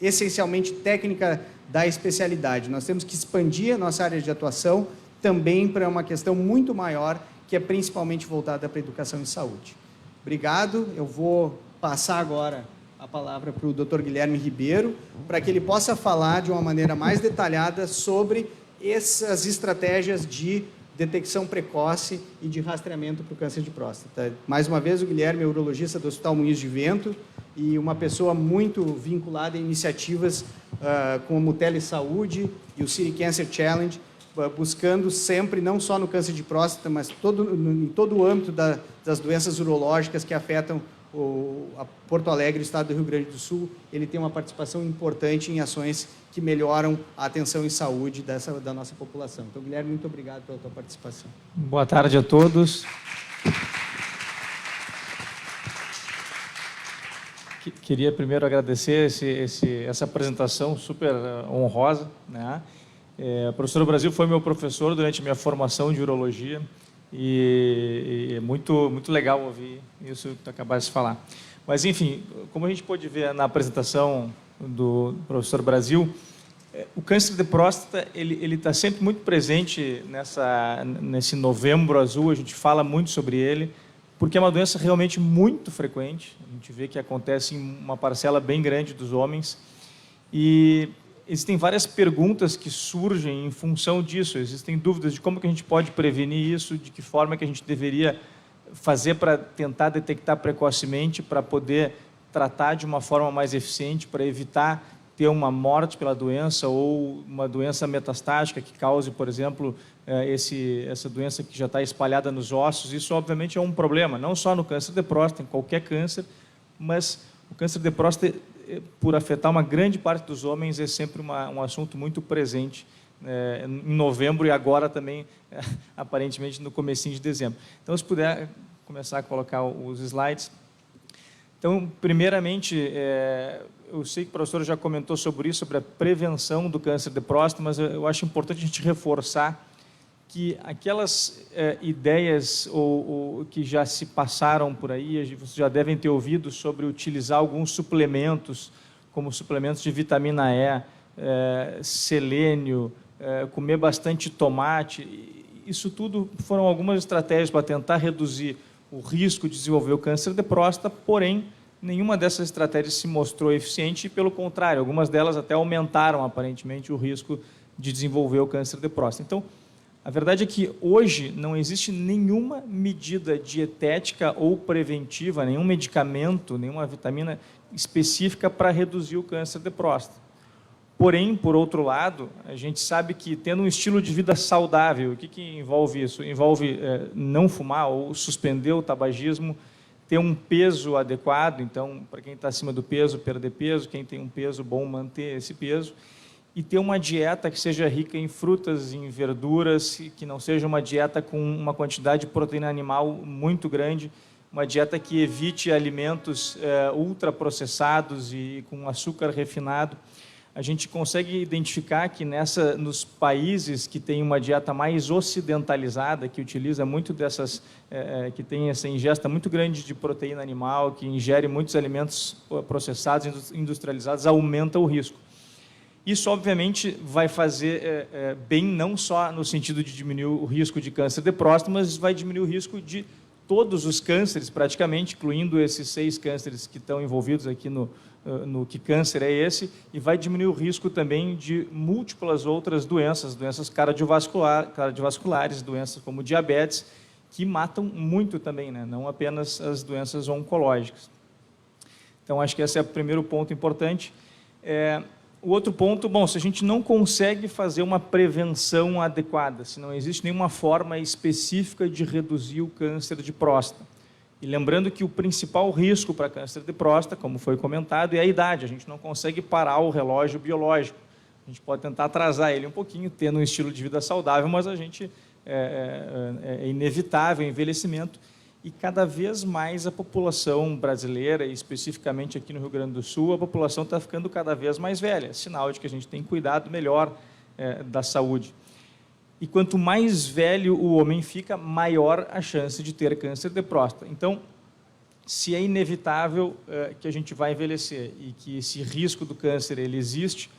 essencialmente técnica da especialidade. Nós temos que expandir a nossa área de atuação também para uma questão muito maior, que é principalmente voltada para a educação em saúde. Obrigado. Eu vou passar agora a palavra para o Dr. Guilherme Ribeiro, para que ele possa falar de uma maneira mais detalhada sobre essas estratégias de detecção precoce e de rastreamento para o câncer de próstata. Mais uma vez, o Guilherme é urologista do Hospital Moinhos de Vento e uma pessoa muito vinculada a iniciativas como o Telesaúde e o City Cancer Challenge, buscando sempre, não só no câncer de próstata, mas em todo o âmbito das doenças urológicas que afetam a Porto Alegre, o estado do Rio Grande do Sul. Ele tem uma participação importante em ações que melhoram a atenção em saúde da nossa população. Então, Guilherme, muito obrigado pela tua participação. Boa tarde a todos. Queria primeiro agradecer essa apresentação super honrosa, né? O professor Brasil foi meu professor durante a minha formação de urologia e é muito legal ouvir isso que tu acabaste de falar. Mas, enfim, como a gente pôde ver na apresentação do professor Brasil, o câncer de próstata ele está sempre muito presente nesse Novembro Azul. A gente fala muito sobre ele, porque é uma doença realmente muito frequente. A gente vê que acontece em uma parcela bem grande dos homens. E existem várias perguntas que surgem em função disso. Existem dúvidas de como que a gente pode prevenir isso, de que forma que a gente deveria fazer para tentar detectar precocemente, para poder tratar de uma forma mais eficiente, para evitar ter uma morte pela doença ou uma doença metastática que cause, por exemplo, essa doença que já está espalhada nos ossos. Isso, obviamente, é um problema, não só no câncer de próstata, em qualquer câncer, mas o câncer de próstata, por afetar uma grande parte dos homens, é sempre um assunto muito presente em novembro e agora também, aparentemente, no comecinho de dezembro. Então, se puder começar a colocar os slides. Então, primeiramente, eu sei que o professor já comentou sobre isso, sobre a prevenção do câncer de próstata, mas eu acho importante a gente reforçar que aquelas ideias que já se passaram por aí, vocês já devem ter ouvido sobre utilizar alguns suplementos, como suplementos de vitamina E, selênio, comer bastante tomate. Isso tudo foram algumas estratégias para tentar reduzir o risco de desenvolver o câncer de próstata, porém, nenhuma dessas estratégias se mostrou eficiente e, pelo contrário, algumas delas até aumentaram, aparentemente, o risco de desenvolver o câncer de próstata. Então, a verdade é que hoje não existe nenhuma medida dietética ou preventiva, nenhum medicamento, nenhuma vitamina específica para reduzir o câncer de próstata. Porém, por outro lado, a gente sabe que tendo um estilo de vida saudável, o que envolve isso? Envolve não fumar ou suspender o tabagismo, ter um peso adequado, então, para quem está acima do peso, perder peso, quem tem um peso bom, manter esse peso, e ter uma dieta que seja rica em frutas, em verduras, que não seja uma dieta com uma quantidade de proteína animal muito grande, uma dieta que evite alimentos ultraprocessados e com açúcar refinado. A gente consegue identificar que nos países que têm uma dieta mais ocidentalizada, que utiliza muito que tem essa ingesta muito grande de proteína animal, que ingere muitos alimentos processados, industrializados, aumenta o risco. Isso, obviamente, vai fazer bem não só no sentido de diminuir o risco de câncer de próstata, mas vai diminuir o risco de todos os cânceres, praticamente, incluindo esses 6 cânceres que estão envolvidos aqui no que câncer é esse, e vai diminuir o risco também de múltiplas outras doenças cardiovasculares, doenças como diabetes, que matam muito também, né? Não apenas as doenças oncológicas. Então, acho que esse é o primeiro ponto importante. O outro ponto, bom, se a gente não consegue fazer uma prevenção adequada, se não existe nenhuma forma específica de reduzir o câncer de próstata, e lembrando que o principal risco para câncer de próstata, como foi comentado, é a idade. A gente não consegue parar o relógio biológico. A gente pode tentar atrasar ele um pouquinho, tendo um estilo de vida saudável, mas a gente é inevitável o envelhecimento. E cada vez mais a população brasileira, e especificamente aqui no Rio Grande do Sul, a população está ficando cada vez mais velha. Sinal de que a gente tem cuidado melhor da saúde. E quanto mais velho o homem fica, maior a chance de ter câncer de próstata. Então, se é inevitável que a gente vai envelhecer e que esse risco do câncer ele existe,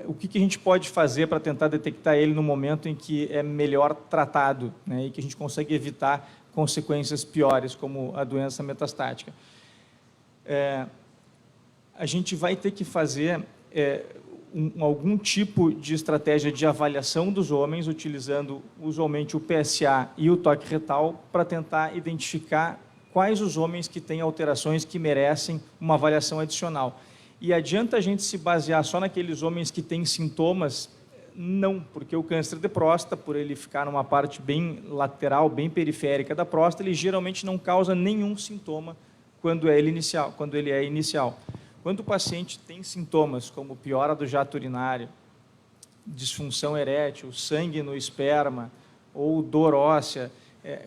o que a gente pode fazer para tentar detectar ele no momento em que é melhor tratado, né, e que a gente consegue evitar consequências piores, como a doença metastática? A gente vai ter que fazer algum tipo de estratégia de avaliação dos homens, utilizando usualmente o PSA e o toque retal, para tentar identificar quais os homens que têm alterações que merecem uma avaliação adicional. E adianta a gente se basear só naqueles homens que têm sintomas? Não, porque o câncer de próstata, por ele ficar numa parte bem lateral, bem periférica da próstata, ele geralmente não causa nenhum sintoma quando ele é inicial. Quando o paciente tem sintomas como piora do jato urinário, disfunção erétil, sangue no esperma ou dor óssea,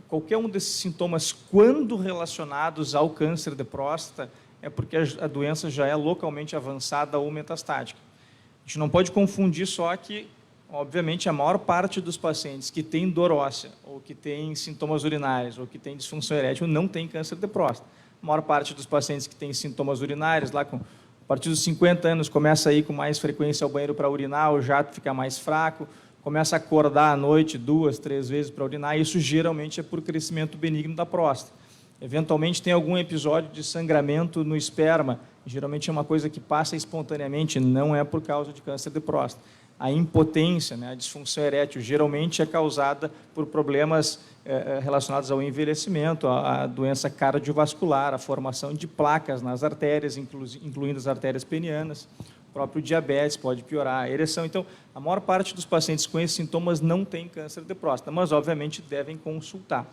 qualquer um desses sintomas, quando relacionados ao câncer de próstata, é porque a doença já é localmente avançada ou metastática. A gente não pode confundir só que, obviamente, a maior parte dos pacientes que têm dor óssea, ou que têm sintomas urinários, ou que têm disfunção erétil, não tem câncer de próstata. A maior parte dos pacientes que têm sintomas urinários, a partir dos 50 anos, começa a ir com mais frequência ao banheiro para urinar, o jato fica mais fraco, começa a acordar à noite 2, 3 vezes para urinar, e isso geralmente é por crescimento benigno da próstata. Eventualmente tem algum episódio de sangramento no esperma, geralmente é uma coisa que passa espontaneamente, não é por causa de câncer de próstata. A impotência, né, a disfunção erétil, geralmente é causada por problemas relacionados ao envelhecimento, à doença cardiovascular, a formação de placas nas artérias, incluindo as artérias penianas, próprio diabetes pode piorar, a ereção. Então, a maior parte dos pacientes com esses sintomas não tem câncer de próstata, mas, obviamente, devem consultar.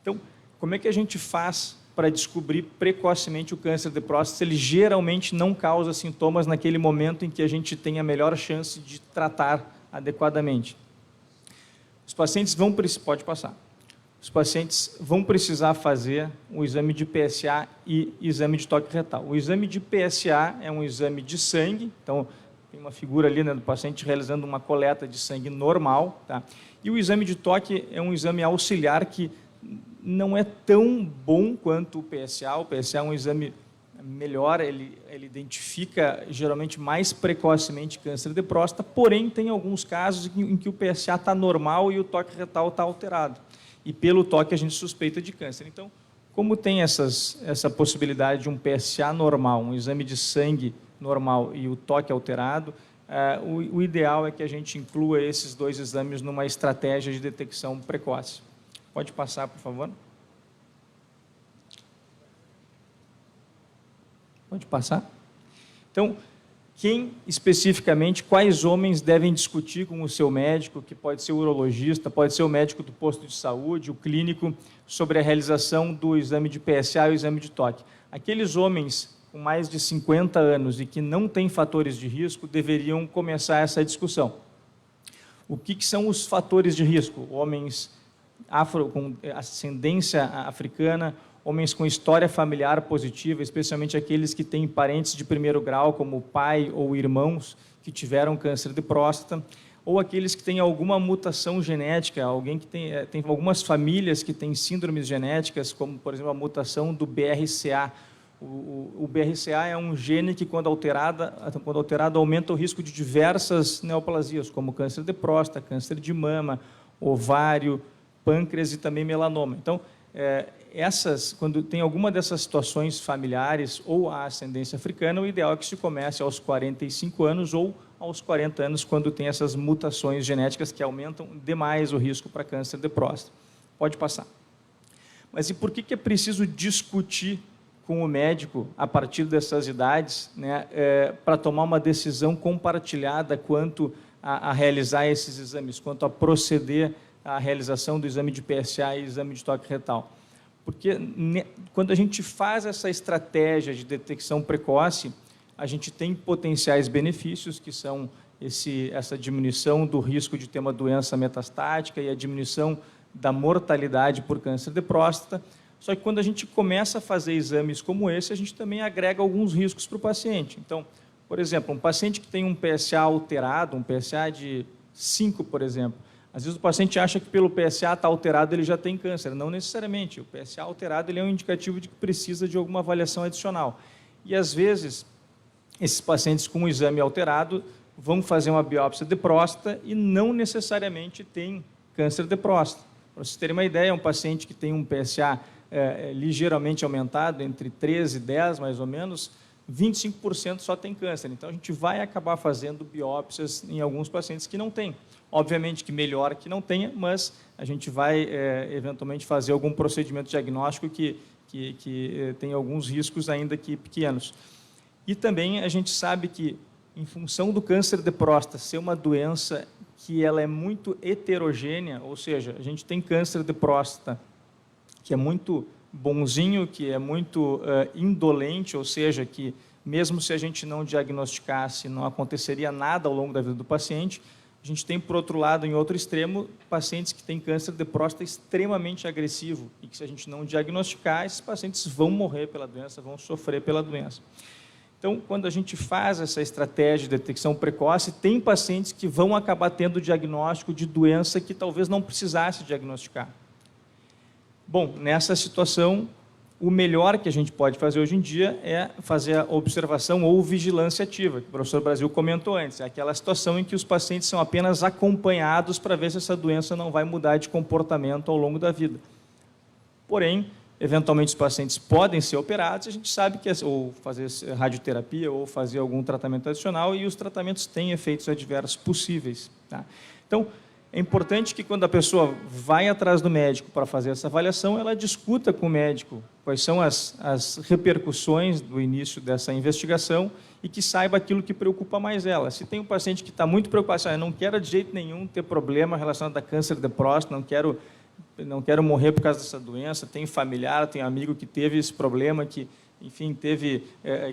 Então, como é que a gente faz para descobrir precocemente o câncer de próstata se ele geralmente não causa sintomas naquele momento em que a gente tem a melhor chance de tratar adequadamente? Os pacientes vão precisar fazer o exame de PSA e exame de toque retal. O exame de PSA é um exame de sangue, então tem uma figura ali, né, do paciente realizando uma coleta de sangue normal, tá? E o exame de toque é um exame auxiliar que não é tão bom quanto o PSA. O PSA é um exame melhor, ele identifica geralmente mais precocemente câncer de próstata, porém tem alguns casos em que o PSA está normal e o toque retal está alterado. E pelo toque a gente suspeita de câncer. Então, como tem essa possibilidade de um PSA normal, um exame de sangue normal e o toque alterado, o ideal é que a gente inclua esses dois exames numa estratégia de detecção precoce. Pode passar, por favor. Pode passar. Então, quais homens devem discutir com o seu médico, que pode ser o urologista, pode ser o médico do posto de saúde, o clínico, sobre a realização do exame de PSA e o exame de toque? Aqueles homens com mais de 50 anos e que não têm fatores de risco deveriam começar essa discussão. O que são os fatores de risco? Homens com ascendência africana, homens com história familiar positiva, especialmente aqueles que têm parentes de primeiro grau, como pai ou irmãos que tiveram câncer de próstata, ou aqueles que têm alguma mutação genética, alguém que tem algumas famílias que têm síndromes genéticas, como, por exemplo, a mutação do BRCA. O BRCA é um gene que, quando alterado, aumenta o risco de diversas neoplasias, como câncer de próstata, câncer de mama, ovário, pâncreas e também melanoma. Então, quando tem alguma dessas situações familiares ou a ascendência africana, o ideal é que se comece aos 45 anos ou aos 40 anos, quando tem essas mutações genéticas que aumentam demais o risco para câncer de próstata. Pode passar. Mas e por que é preciso discutir com o médico a partir dessas idades, né, para tomar uma decisão compartilhada quanto a realizar esses exames, quanto a proceder à realização do exame de PSA e exame de toque retal? Porque quando a gente faz essa estratégia de detecção precoce, a gente tem potenciais benefícios, que são essa diminuição do risco de ter uma doença metastática e a diminuição da mortalidade por câncer de próstata. Só que quando a gente começa a fazer exames como esse, a gente também agrega alguns riscos para o paciente. Então, por exemplo, um paciente que tem um PSA alterado, um PSA de 5, por exemplo, às vezes o paciente acha que pelo PSA está alterado ele já tem câncer. Não necessariamente. O PSA alterado ele é um indicativo de que precisa de alguma avaliação adicional. E, às vezes, esses pacientes com o exame alterado vão fazer uma biópsia de próstata e não necessariamente têm câncer de próstata. Para vocês terem uma ideia, um paciente que tem um PSA ligeiramente aumentado, entre 13 e 10, mais ou menos, 25% só tem câncer. Então, a gente vai acabar fazendo biópsias em alguns pacientes que não têm. Obviamente que melhor que não tenha, mas a gente vai, eventualmente, fazer algum procedimento diagnóstico que tem alguns riscos ainda que pequenos. E também a gente sabe que, em função do câncer de próstata ser uma doença que ela é muito heterogênea, ou seja, a gente tem câncer de próstata que é muito bonzinho, que é muito indolente, ou seja, que mesmo se a gente não diagnosticasse, não aconteceria nada ao longo da vida do paciente. A gente tem, por outro lado, em outro extremo, pacientes que têm câncer de próstata extremamente agressivo e que, se a gente não diagnosticar, esses pacientes vão morrer pela doença, vão sofrer pela doença. Então, quando a gente faz essa estratégia de detecção precoce, tem pacientes que vão acabar tendo diagnóstico de doença que talvez não precisasse diagnosticar. Bom, nessa situação, o melhor que a gente pode fazer hoje em dia é fazer a observação ou vigilância ativa, que o professor Brasil comentou antes. É aquela situação em que os pacientes são apenas acompanhados para ver se essa doença não vai mudar de comportamento ao longo da vida. Porém, eventualmente os pacientes podem ser operados, a gente sabe que ou fazer radioterapia ou fazer algum tratamento adicional, e os tratamentos têm efeitos adversos possíveis. Tá? Então, é importante que quando a pessoa vai atrás do médico para fazer essa avaliação, ela discuta com o médico quais são as repercussões do início dessa investigação e que saiba aquilo que preocupa mais ela. Se tem um paciente que está muito preocupado, assim, eu não quero de jeito nenhum ter problema relacionado a câncer de próstata, não quero morrer por causa dessa doença, tenho familiar, tenho amigo que teve esse problema, que, enfim, teve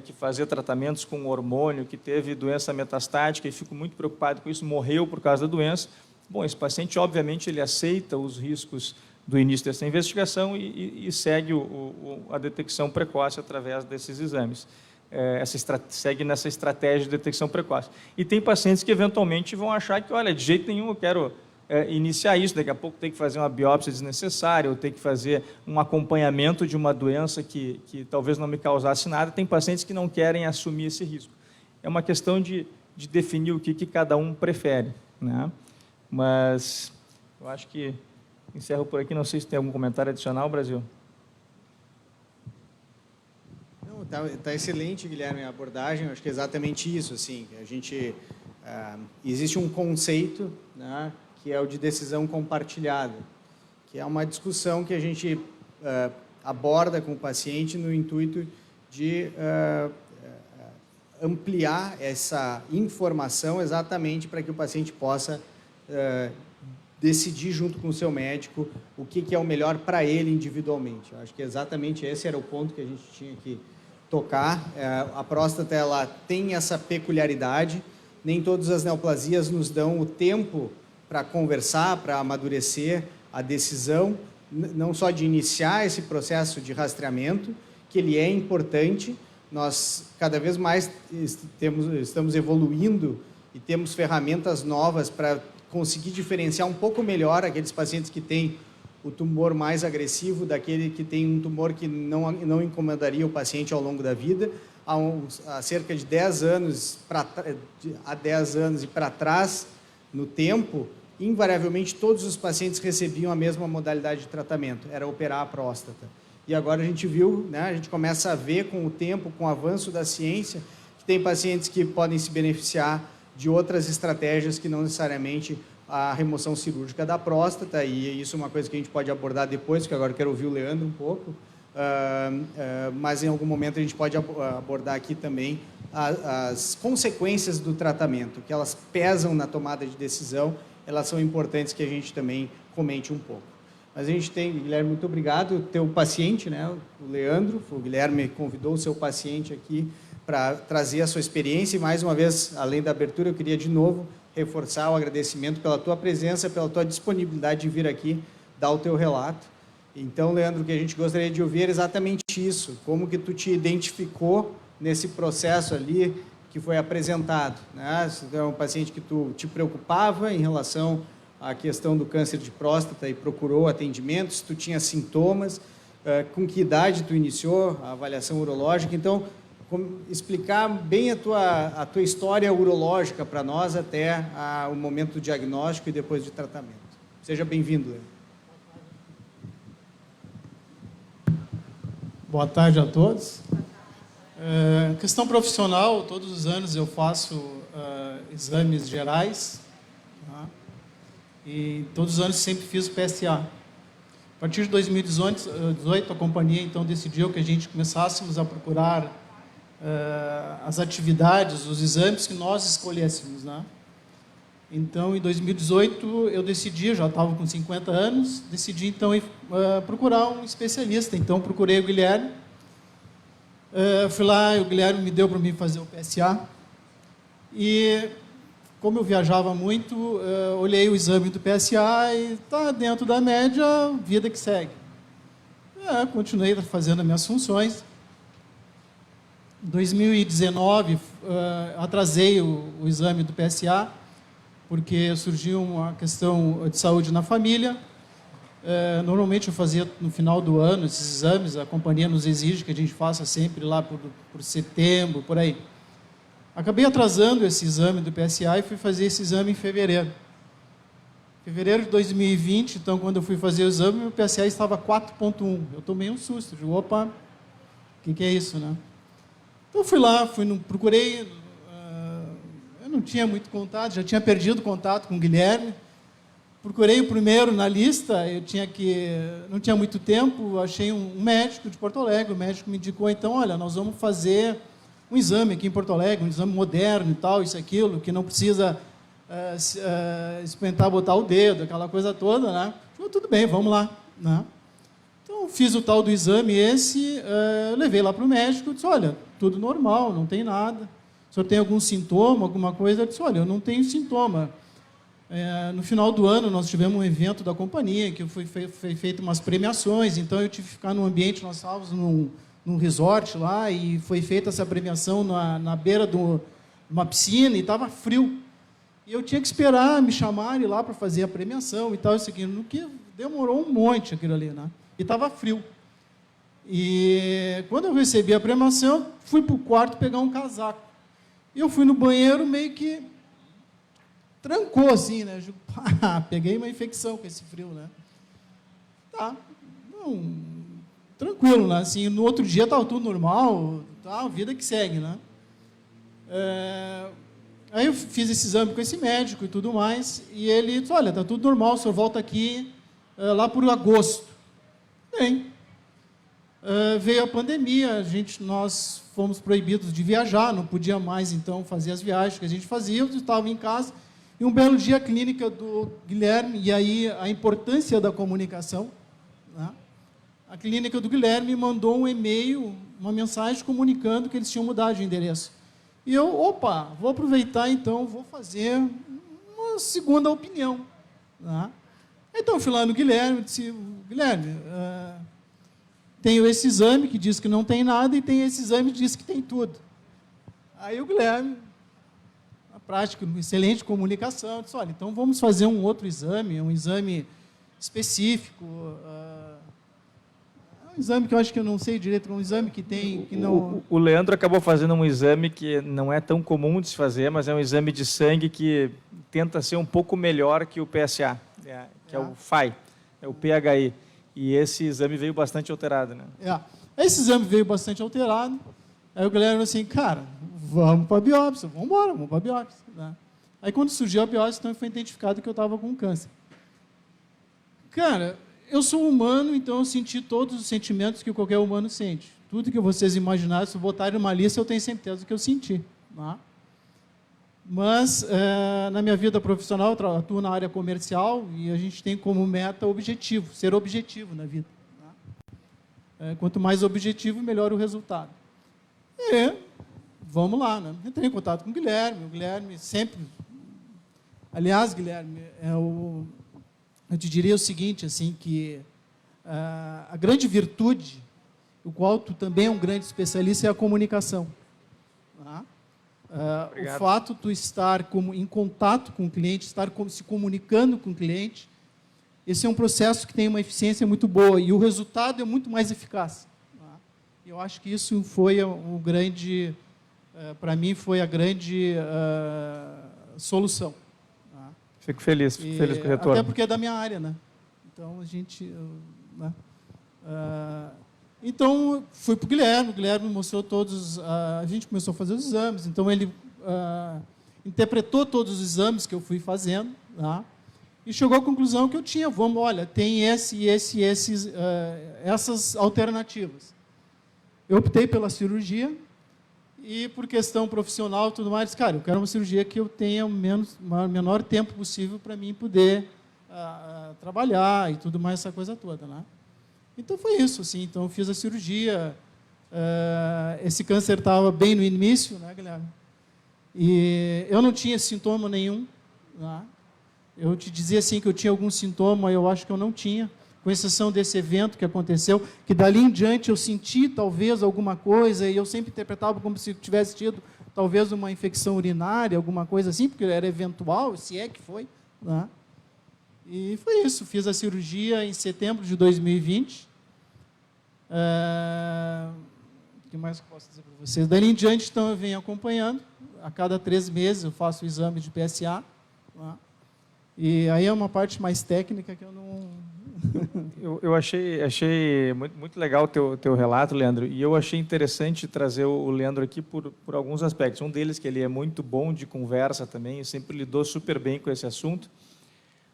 que fazer tratamentos com hormônio, que teve doença metastática e fico muito preocupado com isso, morreu por causa da doença. Bom, esse paciente, obviamente, ele aceita os riscos do início dessa investigação e segue a detecção precoce através desses exames. Segue nessa estratégia de detecção precoce. E tem pacientes que, eventualmente, vão achar que, olha, de jeito nenhum eu quero iniciar isso, daqui a pouco tem que fazer uma biópsia desnecessária, ou tem que fazer um acompanhamento de uma doença que talvez não me causasse nada. Tem pacientes que não querem assumir esse risco. É uma questão de definir o que cada um prefere, né? Mas eu acho que encerro por aqui. Não sei se tem algum comentário adicional, Brasil. Não, tá excelente, Guilherme, a abordagem. Eu acho que é exatamente isso. Assim, existe um conceito, né, que é o de decisão compartilhada, que é uma discussão que a gente aborda com o paciente no intuito de ampliar essa informação exatamente para que o paciente possa decidir junto com o seu médico o que é o melhor para ele individualmente. Eu acho que exatamente esse era o ponto que a gente tinha que tocar. A próstata, ela tem essa peculiaridade, nem todas as neoplasias nos dão o tempo para conversar, para amadurecer a decisão, não só de iniciar esse processo de rastreamento, que ele é importante. Nós, cada vez mais, estamos evoluindo e temos ferramentas novas para conseguir diferenciar um pouco melhor aqueles pacientes que têm o tumor mais agressivo daquele que tem um tumor que não incomodaria o paciente ao longo da vida. Há cerca de 10 anos, há 10 anos e para trás, no tempo, invariavelmente todos os pacientes recebiam a mesma modalidade de tratamento, era operar a próstata. E agora a gente viu, né, a gente começa a ver com o tempo, com o avanço da ciência, que tem pacientes que podem se beneficiar de outras estratégias que não necessariamente a remoção cirúrgica da próstata, e isso é uma coisa que a gente pode abordar depois, porque agora eu quero ouvir o Leandro um pouco, mas em algum momento a gente pode abordar aqui também as consequências do tratamento, que elas pesam na tomada de decisão, elas são importantes que a gente também comente um pouco. Mas a gente tem, Guilherme, muito obrigado, o teu paciente, né, o Leandro, o Guilherme convidou o seu paciente aqui para trazer a sua experiência, e mais uma vez, além da abertura, eu queria de novo reforçar o agradecimento pela tua presença, pela tua disponibilidade de vir aqui dar o teu relato. Então, Leandro, o que a gente gostaria de ouvir é exatamente isso, como que tu te identificou nesse processo ali que foi apresentado, né? Se tu é um paciente que tu te preocupava em relação à questão do câncer de próstata e procurou atendimento, se tu tinha sintomas, com que idade tu iniciou a avaliação urológica. Então, explicar bem a tua história urológica para nós até o momento do diagnóstico e depois de tratamento. Seja bem-vindo, Leandro. Boa tarde a todos. Questão profissional, todos os anos eu faço exames gerais, tá? E todos os anos sempre fiz o PSA. A partir de 2018, a companhia então decidiu que a gente começássemos a procurar as atividades, os exames que nós escolhêssemos, né? Então, em 2018, eu decidi, eu já estava com 50 anos, decidi então ir procurar um especialista. Então, procurei o Guilherme, fui lá, o Guilherme me deu para mim fazer o PSA, e como eu viajava muito, olhei o exame do PSA e está dentro da média, vida que segue. Continuei fazendo as minhas funções. Em 2019, atrasei o exame do PSA, porque surgiu uma questão de saúde na família. Normalmente eu fazia no final do ano esses exames, a companhia nos exige que a gente faça sempre lá por setembro, por aí. Acabei atrasando esse exame do PSA e fui fazer esse exame em fevereiro. Fevereiro de 2020, então, quando eu fui fazer o exame, meu PSA estava 4,1. Eu tomei um susto, digo, opa, o que é isso, né? Então, fui lá, procurei, eu não tinha muito contato, já tinha perdido contato com o Guilherme, procurei o primeiro na lista, não tinha muito tempo, achei um médico de Porto Alegre, o médico me indicou, então, olha, nós vamos fazer um exame aqui em Porto Alegre, um exame moderno e tal, isso e aquilo, que não precisa experimentar, botar o dedo, aquela coisa toda, né? Falei, tudo bem, vamos lá, né? Então, fiz o tal do exame levei lá para o médico, disse, olha, tudo normal, não tem nada. O senhor tem algum sintoma, alguma coisa? Eu disse, olha, eu não tenho sintoma. No final do ano, nós tivemos um evento da companhia, que foi feito umas premiações, então eu tive que ficar no ambiente, nós estávamos num resort lá, e foi feita essa premiação na beira de uma piscina, e estava frio. E eu tinha que esperar me chamarem lá para fazer a premiação e tal, isso aqui, no que demorou um monte aquilo ali, né? E estava frio. E quando eu recebi a premiação, fui para o quarto pegar um casaco. E eu fui no banheiro, meio que trancou assim, né? Peguei uma infecção com esse frio, né? Tá, não, tranquilo, né? Assim, no outro dia estava tudo normal, tá, vida que segue, né? Aí eu fiz esse exame com esse médico e tudo mais, e ele disse, olha, está tudo normal, o senhor volta aqui lá por agosto. Bem, veio a pandemia, nós fomos proibidos de viajar, não podia mais, então, fazer as viagens que a gente fazia, eu estava em casa, e um belo dia a clínica do Guilherme, e aí a importância da comunicação, né? A clínica do Guilherme mandou um e-mail, uma mensagem comunicando que eles tinham mudado de endereço. E eu, vou aproveitar, então, vou fazer uma segunda opinião, né? Então, eu fui lá no Guilherme e disse, Guilherme, tenho esse exame que diz que não tem nada e tem esse exame que diz que tem tudo. Aí o Guilherme, na prática, excelente comunicação, disse, olha, então vamos fazer um outro exame, um exame específico, um exame que eu acho que eu não sei direito, um exame que tem... Que não... O Leandro acabou fazendo um exame que não é tão comum de se fazer, mas é um exame de sangue que tenta ser um pouco melhor que o PSA, que é o PHI, é o PHI. E esse exame veio bastante alterado, né? Esse exame veio bastante alterado. Aí o Guilherme assim, cara, vamos para a biópsia, vamos para a biópsia, né? Aí quando surgiu a biópsia, então foi identificado que eu estava com câncer. Cara, eu sou humano, então eu senti todos os sentimentos que qualquer humano sente. Tudo que vocês imaginaram, se botarem numa lista, eu tenho certeza do que eu senti, né? Mas, na minha vida profissional, eu atuo na área comercial e a gente tem como meta objetivo, ser objetivo na vida, né? Quanto mais objetivo, melhor o resultado. E vamos lá, né? Entrei em contato com o Guilherme sempre... Aliás, Guilherme, eu te diria o seguinte, assim, que a grande virtude, o qual tu também é um grande especialista, é a comunicação, tá? O fato de tu estar em contato com o cliente, estar se comunicando com o cliente, esse é um processo que tem uma eficiência muito boa e o resultado é muito mais eficaz, tá? Eu acho que isso foi o grande, para mim, foi a grande solução. Tá? Fico feliz com o retorno. Até porque é da minha área, né? Então, a gente... né? Então, fui para o Guilherme mostrou todos... a gente começou a fazer os exames, então ele interpretou todos os exames que eu fui fazendo, tá? E chegou à conclusão que eu tinha, olha, tem essas alternativas. Eu optei pela cirurgia e, por questão profissional e tudo mais, cara, eu quero uma cirurgia que eu tenha o menor tempo possível para mim poder trabalhar e tudo mais, essa coisa toda, né? Então, foi isso, assim. Então, eu fiz a cirurgia. Esse câncer estava bem no início, né, Guilherme? E eu não tinha sintoma nenhum, né? Eu te dizia, assim, que eu tinha algum sintoma, eu acho que eu não tinha, com exceção desse evento que aconteceu, que dali em diante eu senti, talvez, alguma coisa, e eu sempre interpretava como se tivesse tido, talvez, uma infecção urinária, alguma coisa assim, porque era eventual, se é que foi, né? E foi isso. Fiz a cirurgia em setembro de 2020. O que mais que eu posso dizer para vocês? Dali em diante, então, eu venho acompanhando. A cada 3 meses eu faço o exame de PSA. Né? E aí é uma parte mais técnica que eu não... eu achei muito legal o teu relato, Leandro. E eu achei interessante trazer o Leandro aqui por alguns aspectos. Um deles que ele é muito bom de conversa também, sempre lidou super bem com esse assunto.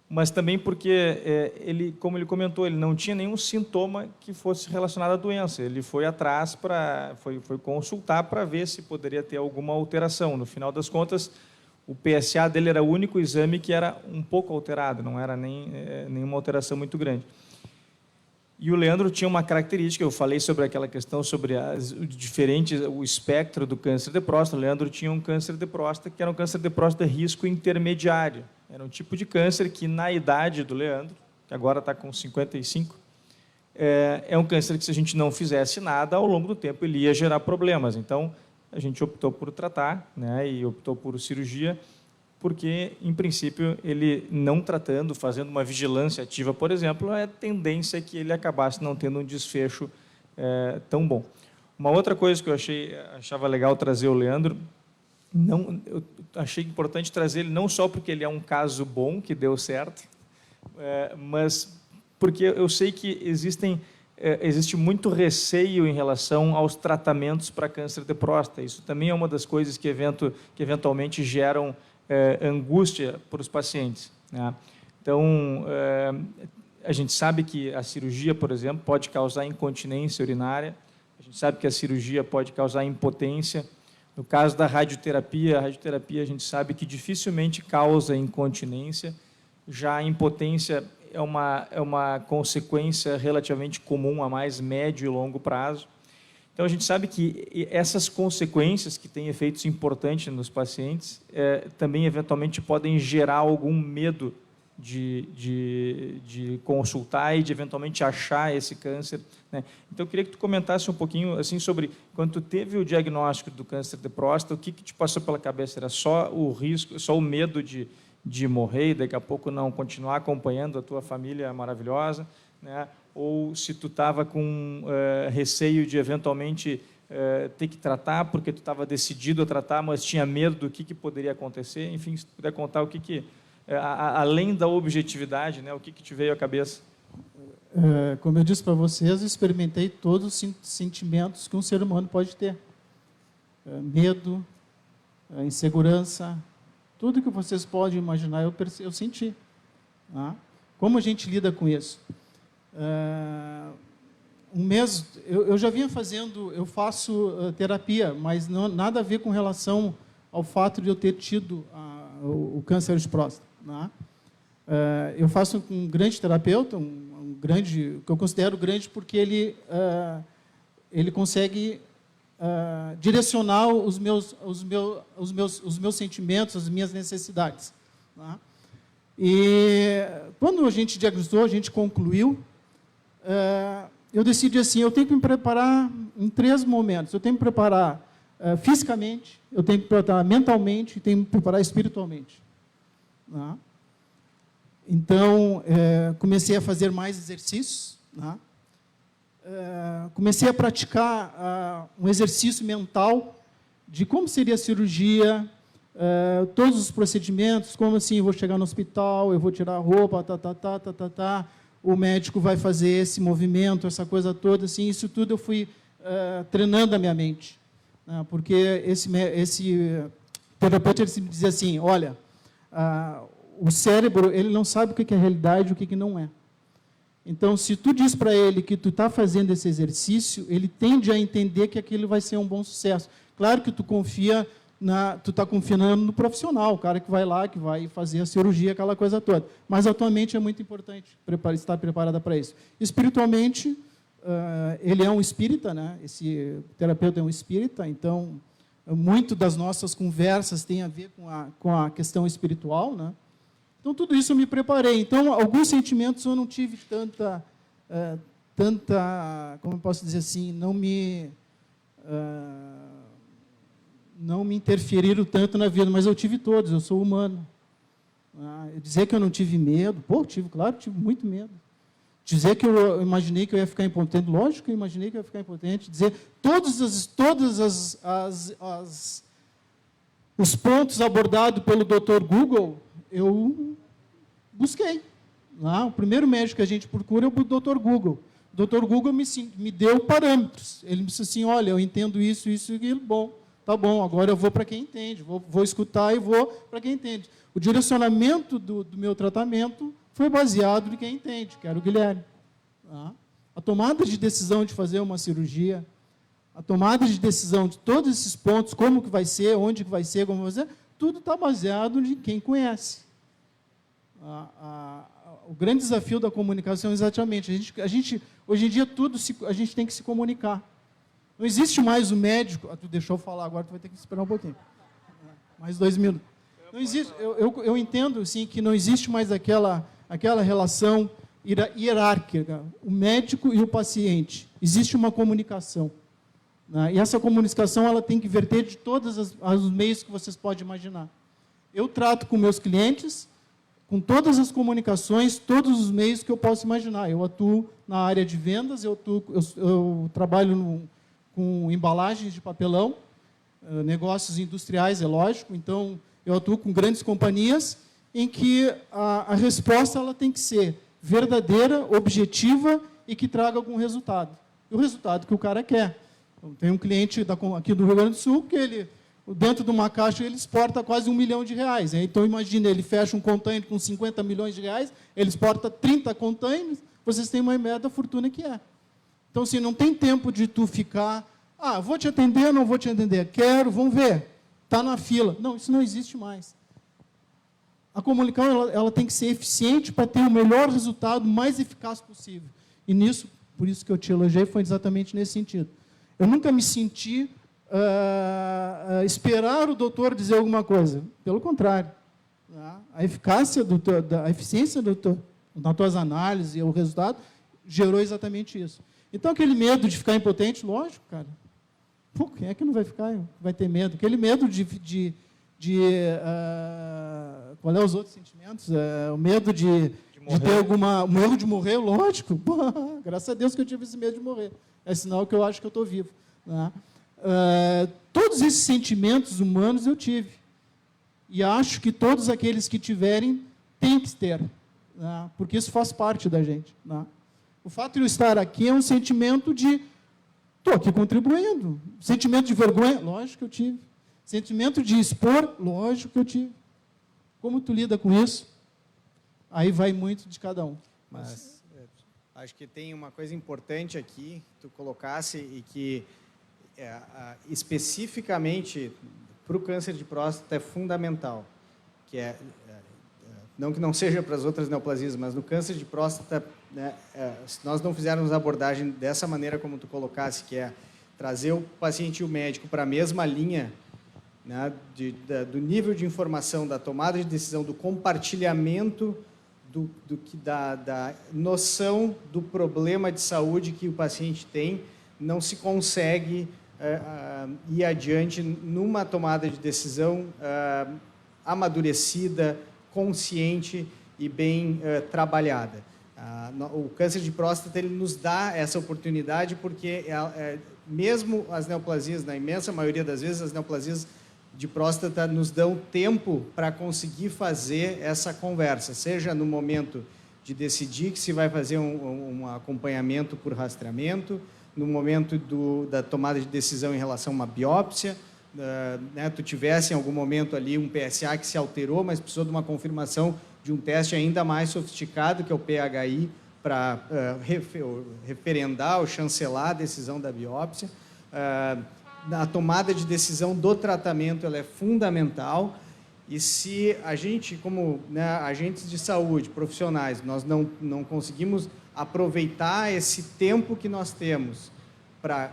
mas também porque ele, como ele comentou, ele não tinha nenhum sintoma que fosse relacionado à doença. Ele foi atrás foi consultar para ver se poderia ter alguma alteração. No final das contas, o PSA dele era o único exame que era um pouco alterado, não era nenhuma alteração muito grande. E o Leandro tinha uma característica, eu falei sobre aquela questão sobre o espectro do câncer de próstata. O Leandro tinha um câncer de próstata que era um câncer de próstata de risco intermediário. Era um tipo de câncer que, na idade do Leandro, que agora está com 55, é um câncer que, se a gente não fizesse nada, ao longo do tempo ele ia gerar problemas. Então, a gente optou por tratar, né, e optou por cirurgia, porque, em princípio, ele não tratando, fazendo uma vigilância ativa, por exemplo, a tendência é que ele acabasse não tendo um desfecho tão bom. Uma outra coisa que eu achava legal trazer o Leandro, eu achei importante trazer ele não só porque ele é um caso bom, que deu certo, mas porque eu sei que existe muito receio em relação aos tratamentos para câncer de próstata. Isso também é uma das coisas que eventualmente geram angústia para os pacientes, né? Então, a gente sabe que a cirurgia, por exemplo, pode causar incontinência urinária, a gente sabe que a cirurgia pode causar impotência. No caso da radioterapia, a gente sabe que dificilmente causa incontinência, já a impotência é uma consequência relativamente comum a mais médio e longo prazo. Então, a gente sabe que essas consequências, que têm efeitos importantes nos pacientes, também, eventualmente, podem gerar algum medo de consultar e de, eventualmente, achar esse câncer, né? Então, eu queria que tu comentasse um pouquinho assim, sobre, quando tu teve o diagnóstico do câncer de próstata, o que te passou pela cabeça? Era só o risco, só o medo de morrer e, daqui a pouco, não continuar acompanhando a tua família maravilhosa, né? Ou se tu estava com receio de, eventualmente, ter que tratar, porque tu estava decidido a tratar, mas tinha medo do que poderia acontecer. Enfim, se tu puder contar o além da objetividade, né, o que te veio à cabeça? Como eu disse para vocês, eu experimentei todos os sentimentos que um ser humano pode ter. Medo, insegurança, tudo que vocês podem imaginar, eu senti. Tá? Como a gente lida com isso? Um mês, eu já vinha fazendo, eu faço terapia, mas nada a ver com relação ao fato de eu ter tido o câncer de próstata. Né? Eu faço com um grande terapeuta, um grande, que eu considero grande porque ele consegue direcionar os meus sentimentos, as minhas necessidades. Né? E quando a gente diagnosticou, a gente concluiu, eu decidi assim, eu tenho que me preparar em 3 momentos. Eu tenho que me preparar fisicamente, eu tenho que me preparar mentalmente e tenho que me preparar espiritualmente. Né? Então, comecei a fazer mais exercícios. Né? Comecei a praticar um exercício mental de como seria a cirurgia, todos os procedimentos, como assim, eu vou chegar no hospital, eu vou tirar a roupa, o médico vai fazer esse movimento, essa coisa toda, assim, isso tudo eu fui treinando a minha mente. Né? Porque esse terapeuta ele me dizia assim, olha, o cérebro ele não sabe o que é realidade e o que não é. Então, se tu diz para ele que tu está fazendo esse exercício, ele tende a entender que aquilo vai ser um bom sucesso. Claro que tu está confiando no profissional, o cara que vai lá, que vai fazer a cirurgia, aquela coisa toda. Mas, atualmente, é muito importante estar preparada para isso. Espiritualmente, ele é um espírita, né? Esse terapeuta é um espírita, então, muito das nossas conversas tem a ver com a questão espiritual, né? Então, tudo isso eu me preparei. Então, alguns sentimentos eu não tive tanta, como eu posso dizer assim, não me interferiram tanto na vida, mas eu tive todos, eu sou humano. Dizer que eu não tive medo, tive muito medo. Dizer que eu imaginei que eu ia ficar impotente, lógico que eu imaginei que eu ia ficar impotente. Dizer todos os pontos abordados pelo Dr. Google, eu busquei. O primeiro médico que a gente procura é o Dr. Google. O Dr. Google me deu parâmetros. Ele me disse assim, olha, eu entendo isso, isso e aquilo. Bom, tá bom, agora eu vou para quem entende, vou escutar e vou para quem entende. O direcionamento do meu tratamento foi baseado em quem entende, que era o Guilherme. Tá? A tomada de decisão de fazer uma cirurgia, a tomada de decisão de todos esses pontos, como que vai ser, onde que vai ser, como vai ser, tudo está baseado em quem conhece. O grande desafio da comunicação é exatamente, hoje em dia, a gente tem que se comunicar. Não existe mais o médico... tu deixou eu falar, agora tu vai ter que esperar um pouquinho. Mais 2 minutos. Não existe, eu entendo sim, que não existe mais aquela relação hierárquica, o médico e o paciente. Existe uma comunicação. Né? E essa comunicação ela tem que verter de todos os meios que vocês podem imaginar. Eu trato com meus clientes, com todas as comunicações, todos os meios que eu posso imaginar. Eu atuo na área de vendas, eu trabalho com embalagens de papelão, negócios industriais, é lógico, então eu atuo com grandes companhias em que a resposta ela tem que ser verdadeira, objetiva e que traga algum resultado. E o resultado que o cara quer. Então, tem um cliente aqui do Rio Grande do Sul que ele, dentro de uma caixa, ele exporta quase R$1 milhão. Então, imagine, ele fecha um container com 50 milhões de reais, ele exporta 30 containers, vocês têm uma ideia da fortuna que é. Então, assim, não tem tempo de tu ficar, vou te atender, não vou te atender, quero, vamos ver, está na fila. Não, isso não existe mais. A comunicação ela tem que ser eficiente para ter o melhor resultado, o mais eficaz possível. E nisso, por isso que eu te elogiei, foi exatamente nesse sentido. Eu nunca me senti esperar o doutor dizer alguma coisa. Pelo contrário. Tá? A eficácia, a eficiência das tuas análises e o resultado gerou exatamente isso. Então, aquele medo de ficar impotente, lógico, cara. Pô, quem é que não vai ficar? Vai ter medo. Aquele medo qual é os outros sentimentos? O medo de ter um erro de morrer, lógico. Pô, graças a Deus que eu tive esse medo de morrer. É sinal que eu acho que eu estou vivo. Né? Todos esses sentimentos humanos eu tive. E acho que todos aqueles que tiverem, têm que ter. Né? Porque isso faz parte da gente. Né? O fato de eu estar aqui é um sentimento de estou aqui contribuindo. Sentimento de vergonha, lógico que eu tive. Sentimento de expor, lógico que eu tive. Como tu lida com isso? Aí vai muito de cada um. Mas acho que tem uma coisa importante aqui, que tu colocasse, e que especificamente para o câncer de próstata é fundamental, que não que não seja para as outras neoplasias, mas no câncer de próstata, né, se nós não fizermos a abordagem dessa maneira como tu colocasse, que é trazer o paciente e o médico para a mesma linha, né, do nível de informação, da tomada de decisão, do compartilhamento da noção do problema de saúde que o paciente tem, não se consegue ir adiante numa tomada de decisão amadurecida, consciente e bem trabalhada. O câncer de próstata ele nos dá essa oportunidade porque mesmo as neoplasias, na imensa maioria das vezes, as neoplasias de próstata nos dão tempo para conseguir fazer essa conversa, seja no momento de decidir que se vai fazer um acompanhamento por rastreamento, no momento da tomada de decisão em relação a uma biópsia, né, tu tivesse em algum momento ali um PSA que se alterou, mas precisou de uma confirmação de um teste ainda mais sofisticado, que é o PHI, para referendar ou chancelar a decisão da biópsia. A tomada de decisão do tratamento ela é fundamental, e se a gente, como agentes de saúde, profissionais, nós não conseguimos aproveitar esse tempo que nós temos para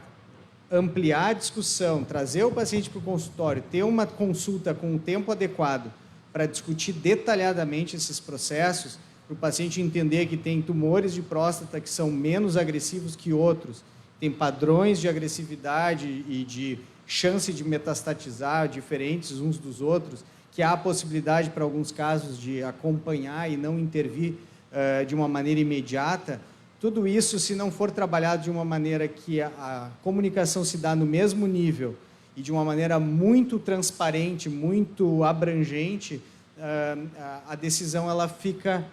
ampliar a discussão, trazer o paciente para o consultório, ter uma consulta com um tempo adequado para discutir detalhadamente esses processos, para o paciente entender que tem tumores de próstata que são menos agressivos que outros, tem padrões de agressividade e de chance de metastatizar diferentes uns dos outros, que há a possibilidade, para alguns casos, de acompanhar e não intervir de uma maneira imediata. Tudo isso, se não for trabalhado de uma maneira que a comunicação se dá no mesmo nível e de uma maneira muito transparente, muito abrangente, a decisão ela fica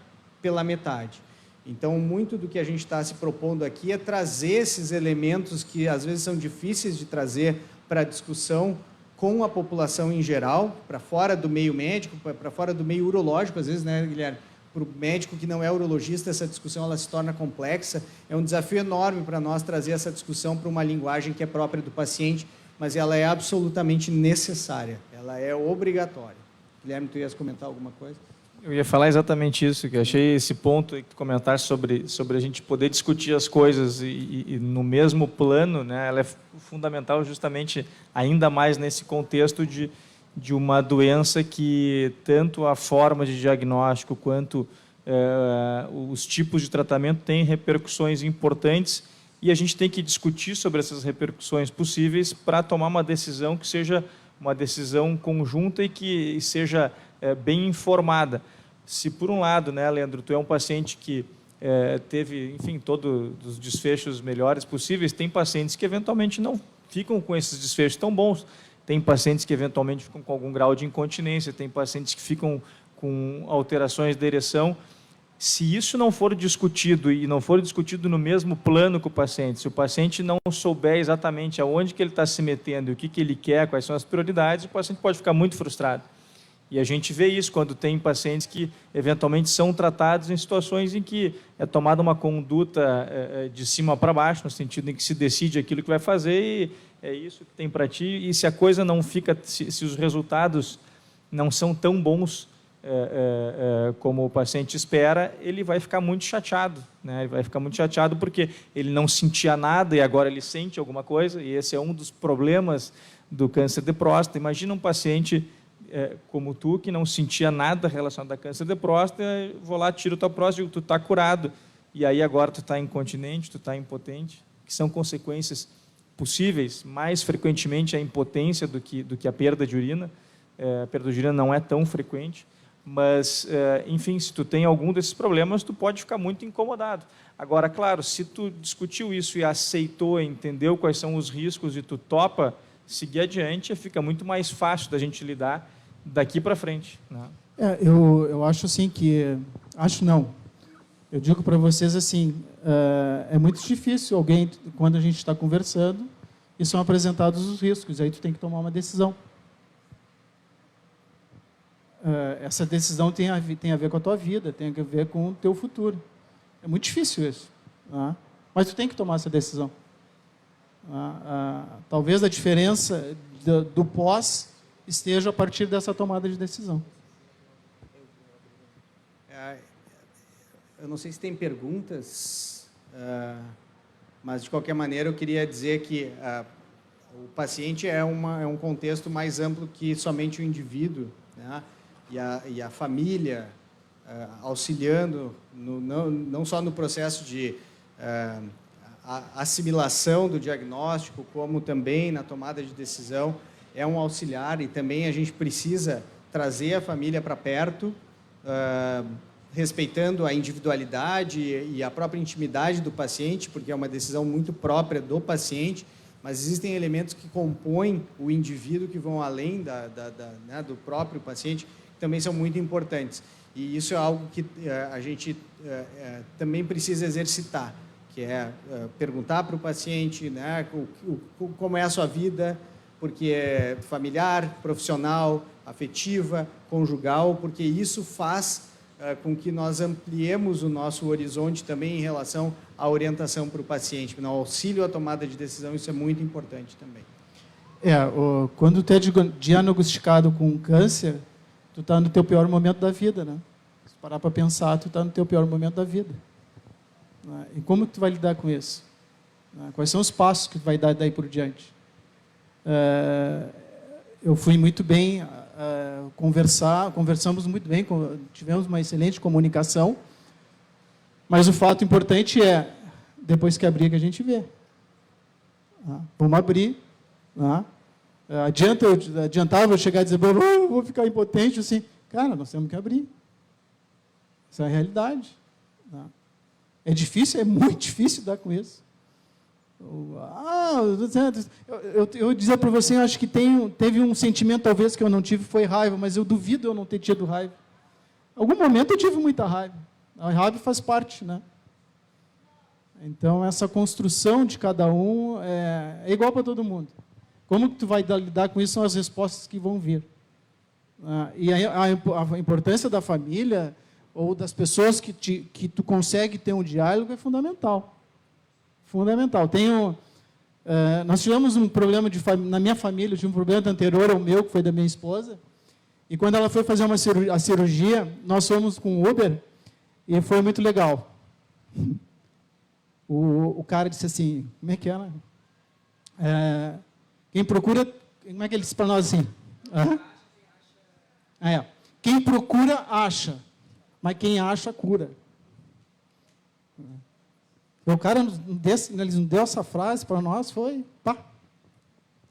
pela metade. Então, muito do que a gente está se propondo aqui é trazer esses elementos que, às vezes, são difíceis de trazer para a discussão com a população em geral, para fora do meio médico, para fora do meio urológico, às vezes, né, Guilherme? Para o médico que não é urologista, essa discussão ela se torna complexa. É um desafio enorme para nós trazer essa discussão para uma linguagem que é própria do paciente, mas ela é absolutamente necessária, ela é obrigatória. Guilherme, tu ias comentar alguma coisa? Eu ia falar exatamente isso, que eu achei esse ponto que tu comentar sobre a gente poder discutir as coisas e no mesmo plano, né, ela é fundamental justamente ainda mais nesse contexto de uma doença que tanto a forma de diagnóstico quanto os tipos de tratamento têm repercussões importantes e a gente tem que discutir sobre essas repercussões possíveis para tomar uma decisão que seja uma decisão conjunta e que seja bem informada. Se, por um lado, né, Leandro, tu é um paciente que teve, enfim, todos os desfechos melhores possíveis, tem pacientes que, eventualmente, não ficam com esses desfechos tão bons, tem pacientes que, eventualmente, ficam com algum grau de incontinência, tem pacientes que ficam com alterações da ereção. Se isso não for discutido e não for discutido no mesmo plano com o paciente, se o paciente não souber exatamente aonde que ele está se metendo, o que ele quer, quais são as prioridades, o paciente pode ficar muito frustrado. E a gente vê isso quando tem pacientes que, eventualmente, são tratados em situações em que é tomada uma conduta de cima para baixo, no sentido em que se decide aquilo que vai fazer e é isso que tem para ti. E se a coisa não fica, se os resultados não são tão bons como o paciente espera, ele vai ficar muito chateado, né? Ele vai ficar muito chateado porque ele não sentia nada e agora ele sente alguma coisa, e esse é um dos problemas do câncer de próstata. Imagina um paciente como tu, que não sentia nada relacionado a câncer de próstata, vou lá, tiro tua próstata e digo, tu está curado, e aí agora tu está incontinente, tu está impotente, que são consequências possíveis, mais frequentemente a impotência do que a perda de urina. A perda de urina não é tão frequente, mas, enfim, se tu tem algum desses problemas, tu pode ficar muito incomodado. Agora, claro, se tu discutiu isso e aceitou, entendeu quais são os riscos e tu topa seguir adiante, fica muito mais fácil da gente lidar daqui para frente, né? Eu acho assim que... Acho não. Eu digo para vocês assim, é muito difícil alguém, quando a gente está conversando, e são apresentados os riscos, aí tu tem que tomar uma decisão. Essa decisão tem a ver com a tua vida, tem a ver com o teu futuro. É muito difícil isso, né? Mas tu tem que tomar essa decisão. Talvez a diferença do pós esteja a partir dessa tomada de decisão. Eu não sei se tem perguntas, mas, de qualquer maneira, eu queria dizer que o paciente é um contexto mais amplo que somente o indivíduo, né? E a família auxiliando, não só no processo de assimilação do diagnóstico, como também na tomada de decisão, é um auxiliar, e também a gente precisa trazer a família para perto, respeitando a individualidade e a própria intimidade do paciente, porque é uma decisão muito própria do paciente, mas existem elementos que compõem o indivíduo, que vão além né, do próprio paciente, que também são muito importantes. E isso é algo que a gente também precisa exercitar, que é perguntar para o paciente, né, como é a sua vida, porque é familiar, profissional, afetiva, conjugal, porque isso faz com que nós ampliemos o nosso horizonte também em relação à orientação para o paciente. No auxílio à tomada de decisão, isso é muito importante também. Quando tu é diagnosticado com câncer, tu está no teu pior momento da vida, né? Se parar para pensar, tu está no teu pior momento da vida. E como tu vai lidar com isso? Quais são os passos que tu vai dar daí por diante? Eu fui muito bem conversamos muito bem, tivemos uma excelente comunicação, mas o fato importante é, depois que abrir, que a gente vê. Vamos abrir. Adiantava eu chegar e dizer, vou ficar impotente, assim. Cara, nós temos que abrir. Essa é a realidade. É difícil, é muito difícil lidar com isso. Eu dizer para você, eu acho que teve um sentimento, talvez, que eu não tive, foi raiva, mas eu duvido eu não ter tido raiva. Em algum momento eu tive muita raiva. A raiva faz parte, né? Então, essa construção de cada um é igual para todo mundo. Como que tu vai lidar com isso são as respostas que vão vir. E a importância da família ou das pessoas que tu consegue ter um diálogo é fundamental. Fundamental. Nós tivemos um problema na minha família, eu tive um problema anterior ao meu, que foi da minha esposa, e quando ela foi fazer a cirurgia, nós fomos com o Uber, e foi muito legal. O cara disse assim, como é que era? Quem procura, como é que ele disse para nós assim? Quem procura, acha, mas quem acha, cura. O cara nos deu essa frase para nós, foi pá.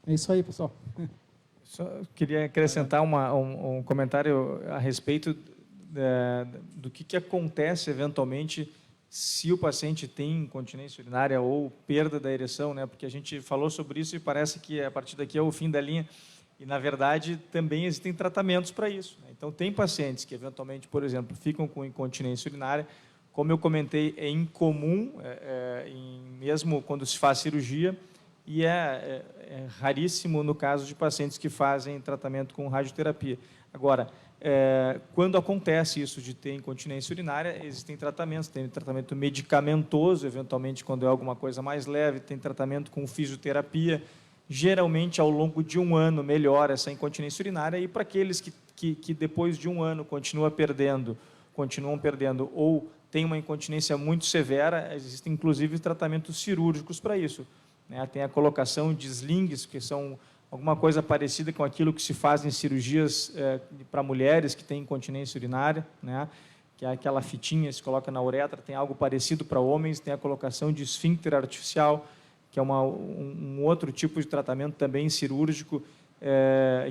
É isso aí, pessoal. Só queria acrescentar um comentário a respeito do que acontece eventualmente se o paciente tem incontinência urinária ou perda da ereção, né? Porque a gente falou sobre isso e parece que a partir daqui é o fim da linha. E, na verdade, também existem tratamentos para isso, né? Então, tem pacientes que, eventualmente, por exemplo, ficam com incontinência urinária. Como eu comentei, é incomum, mesmo quando se faz cirurgia, e é raríssimo no caso de pacientes que fazem tratamento com radioterapia. Agora, quando acontece isso de ter incontinência urinária, existem tratamentos, tem tratamento medicamentoso, eventualmente quando é alguma coisa mais leve, tem tratamento com fisioterapia, geralmente ao longo de um ano melhora essa incontinência urinária, e para aqueles que depois de um ano continuam perdendo ou tem uma incontinência muito severa, existem inclusive tratamentos cirúrgicos para isso, né? Tem a colocação de slings, que são alguma coisa parecida com aquilo que se faz em cirurgias para mulheres que têm incontinência urinária, né? Que é aquela fitinha que se coloca na uretra. Tem algo parecido para homens, tem a colocação de esfíncter artificial, que é um outro tipo de tratamento também cirúrgico,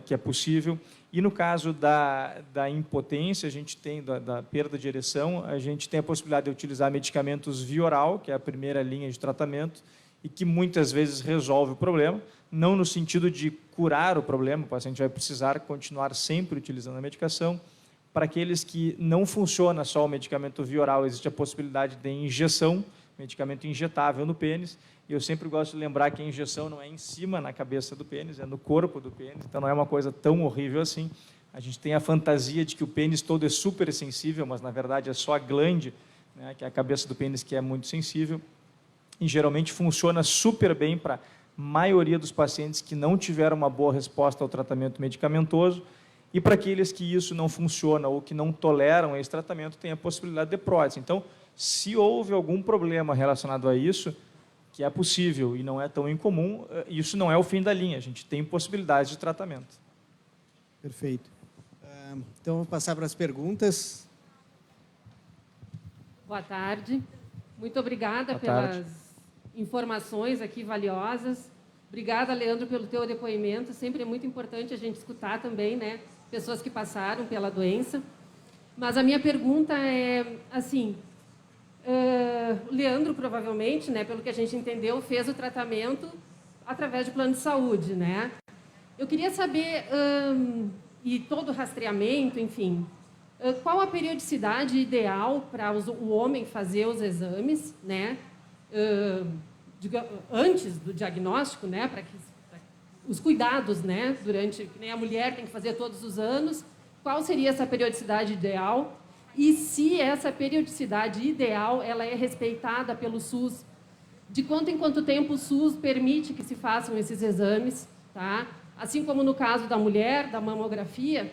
que é possível. E no caso da impotência, a gente tem, da perda de ereção, a gente tem a possibilidade de utilizar medicamentos via oral, que é a primeira linha de tratamento, e que muitas vezes resolve o problema, não no sentido de curar o problema, o paciente vai precisar continuar sempre utilizando a medicação. Para aqueles que não funciona só o medicamento via oral, existe a possibilidade de injeção, medicamento injetável no pênis, e eu sempre gosto de lembrar que a injeção não é em cima, na cabeça do pênis, é no corpo do pênis, então não é uma coisa tão horrível assim. A gente tem a fantasia de que o pênis todo é super sensível, mas na verdade é só a glande, né, que é a cabeça do pênis que é muito sensível, e geralmente funciona super bem para a maioria dos pacientes que não tiveram uma boa resposta ao tratamento medicamentoso, e para aqueles que isso não funciona ou que não toleram esse tratamento, tem a possibilidade de prótese. Então, se houve algum problema relacionado a isso, que é possível e não é tão incomum, isso não é o fim da linha, a gente tem possibilidades de tratamento. Perfeito. Então, vou passar para as perguntas. Boa tarde. Muito obrigada pelas informações aqui valiosas. Obrigada, Leandro, pelo teu depoimento. Sempre é muito importante a gente escutar também, né, pessoas que passaram pela doença. Mas a minha pergunta é, assim, o Leandro, provavelmente, né, pelo que a gente entendeu, fez o tratamento através de plano de saúde, né? Eu queria saber, e todo o rastreamento, enfim, qual a periodicidade ideal para o homem fazer os exames, né? Antes do diagnóstico, né? Para os cuidados, né? Durante, que nem a mulher tem que fazer todos os anos. Qual seria essa periodicidade ideal? E se essa periodicidade ideal ela é respeitada pelo SUS? De quanto em quanto tempo o SUS permite que se façam esses exames, tá? Assim como no caso da mulher, da mamografia,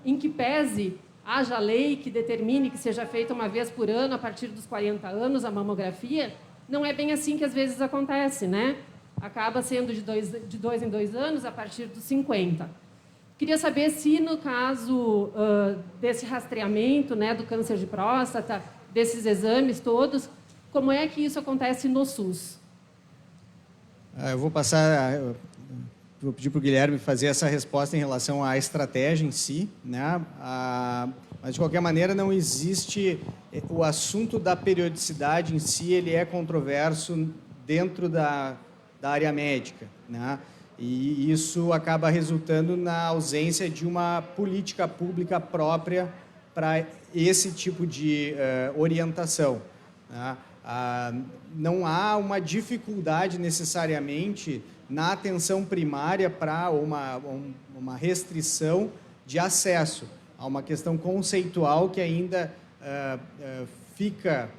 em que pese haja lei que determine que seja feita uma vez por ano, a partir dos 40 anos, a mamografia, não é bem assim que às vezes acontece, né? Acaba sendo de dois em 2 anos, a partir dos 50. Queria saber se, no caso desse rastreamento, né, do câncer de próstata, desses exames todos, como é que isso acontece no SUS? Eu vou pedir para o Guilherme fazer essa resposta em relação à estratégia em si, né? Mas, de qualquer maneira, não existe... O assunto da periodicidade em si, ele é controverso dentro da área médica, né? E isso acaba resultando na ausência de uma política pública própria para esse tipo de orientação, né? Não há uma dificuldade necessariamente na atenção primária para uma restrição de acesso. Há uma questão conceitual que ainda fica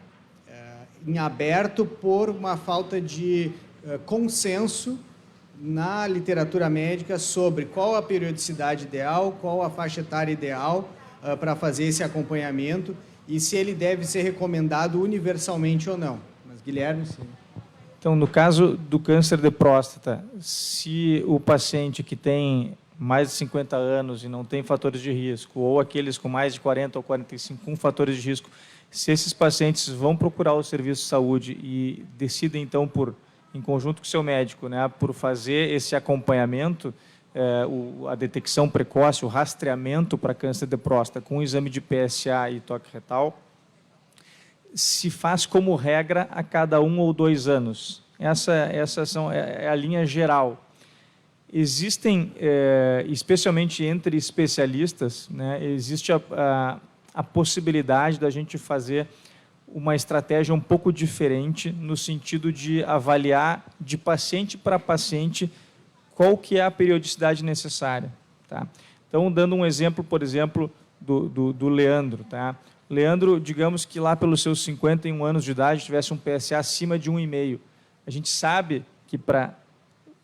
em aberto por uma falta de consenso na literatura médica sobre qual a periodicidade ideal, qual a faixa etária ideal para fazer esse acompanhamento e se ele deve ser recomendado universalmente ou não. Mas, Guilherme, sim. Então, no caso do câncer de próstata, se o paciente que tem mais de 50 anos e não tem fatores de risco, ou aqueles com mais de 40 ou 45 com fatores de risco, se esses pacientes vão procurar o serviço de saúde e decidem, então, em conjunto com o seu médico, né, por fazer esse acompanhamento, a detecção precoce, o rastreamento para câncer de próstata com o exame de PSA e toque retal, se faz como regra a cada 1 ou 2 anos. Essa é a linha geral. Existem, especialmente entre especialistas, né, existe a possibilidade da gente fazer uma estratégia um pouco diferente no sentido de avaliar de paciente para paciente qual que é a periodicidade necessária. Tá? Então, dando um exemplo, por exemplo, do Leandro. Tá? Leandro, digamos que lá pelos seus 51 anos de idade tivesse um PSA acima de 1,5. A gente sabe que para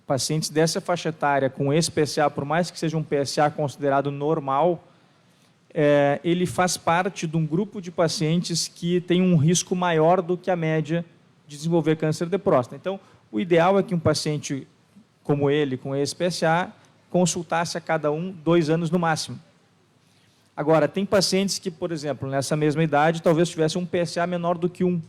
pacientes dessa faixa etária com esse PSA, por mais que seja um PSA considerado normal, ele faz parte de um grupo de pacientes que tem um risco maior do que a média de desenvolver câncer de próstata. Então, o ideal é que um paciente como ele, com esse PSA, consultasse a cada 2 anos no máximo. Agora, tem pacientes que, por exemplo, nessa mesma idade, talvez tivesse um PSA menor do que 1.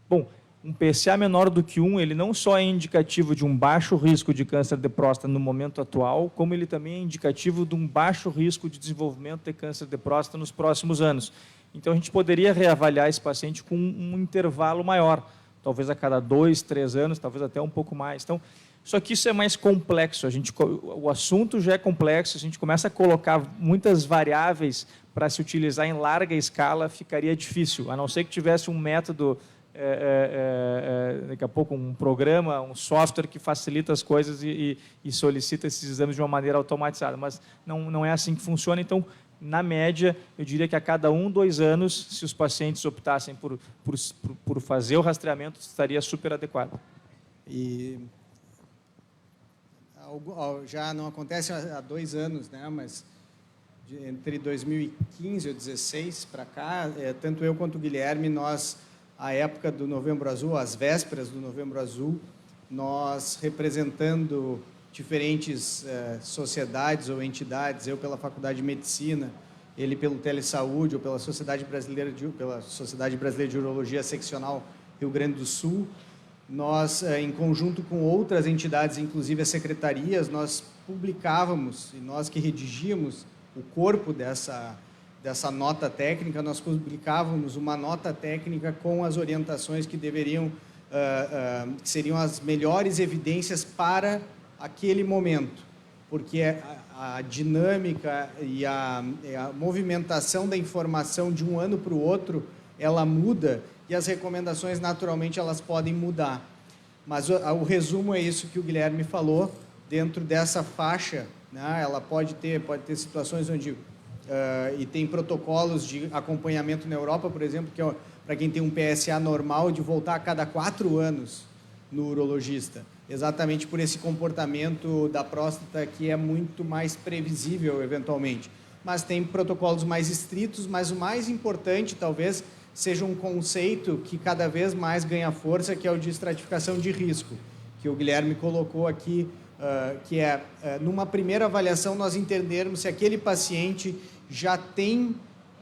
Bom, um PSA menor do que 1, ele não só é indicativo de um baixo risco de câncer de próstata no momento atual, como ele também é indicativo de um baixo risco de desenvolvimento de câncer de próstata nos próximos anos. Então, a gente poderia reavaliar esse paciente com um intervalo maior, talvez a cada 2, 3 anos, talvez até um pouco mais. Então, só que isso é mais complexo, o assunto já é complexo, a gente começa a colocar muitas variáveis para se utilizar em larga escala, ficaria difícil, a não ser que tivesse um método, daqui a pouco um programa, um software que facilita as coisas e solicita esses exames de uma maneira automatizada, mas não é assim que funciona. Então, na média, eu diria que a cada 1, 2 anos, se os pacientes optassem por fazer o rastreamento, estaria super adequado. E já não acontece há 2 anos, né? Mas entre 2015 e 2016 para cá, tanto eu quanto o Guilherme, nós, à época do Novembro Azul, às vésperas do Novembro Azul, nós representando diferentes sociedades ou entidades, eu pela Faculdade de Medicina, ele pelo Telesaúde ou pela Sociedade Brasileira de Urologia Seccional Rio Grande do Sul, nós, em conjunto com outras entidades, inclusive as secretarias, nós publicávamos, e nós que redigíamos o corpo dessa nota técnica, nós publicávamos uma nota técnica com as orientações que deveriam, que seriam as melhores evidências para aquele momento, porque a dinâmica e a movimentação da informação de um ano para o outro, ela muda e as recomendações, naturalmente, elas podem mudar. Mas o resumo é isso que o Guilherme falou, dentro dessa faixa, né, ela pode ter situações onde... e tem protocolos de acompanhamento na Europa, por exemplo, que é para quem tem um PSA normal, de voltar a cada 4 anos no urologista, exatamente por esse comportamento da próstata que é muito mais previsível, eventualmente. Mas tem protocolos mais estritos, mas o mais importante, talvez, seja um conceito que cada vez mais ganha força, que é o de estratificação de risco, que o Guilherme colocou aqui, que é, numa primeira avaliação, nós entendermos se aquele paciente já tem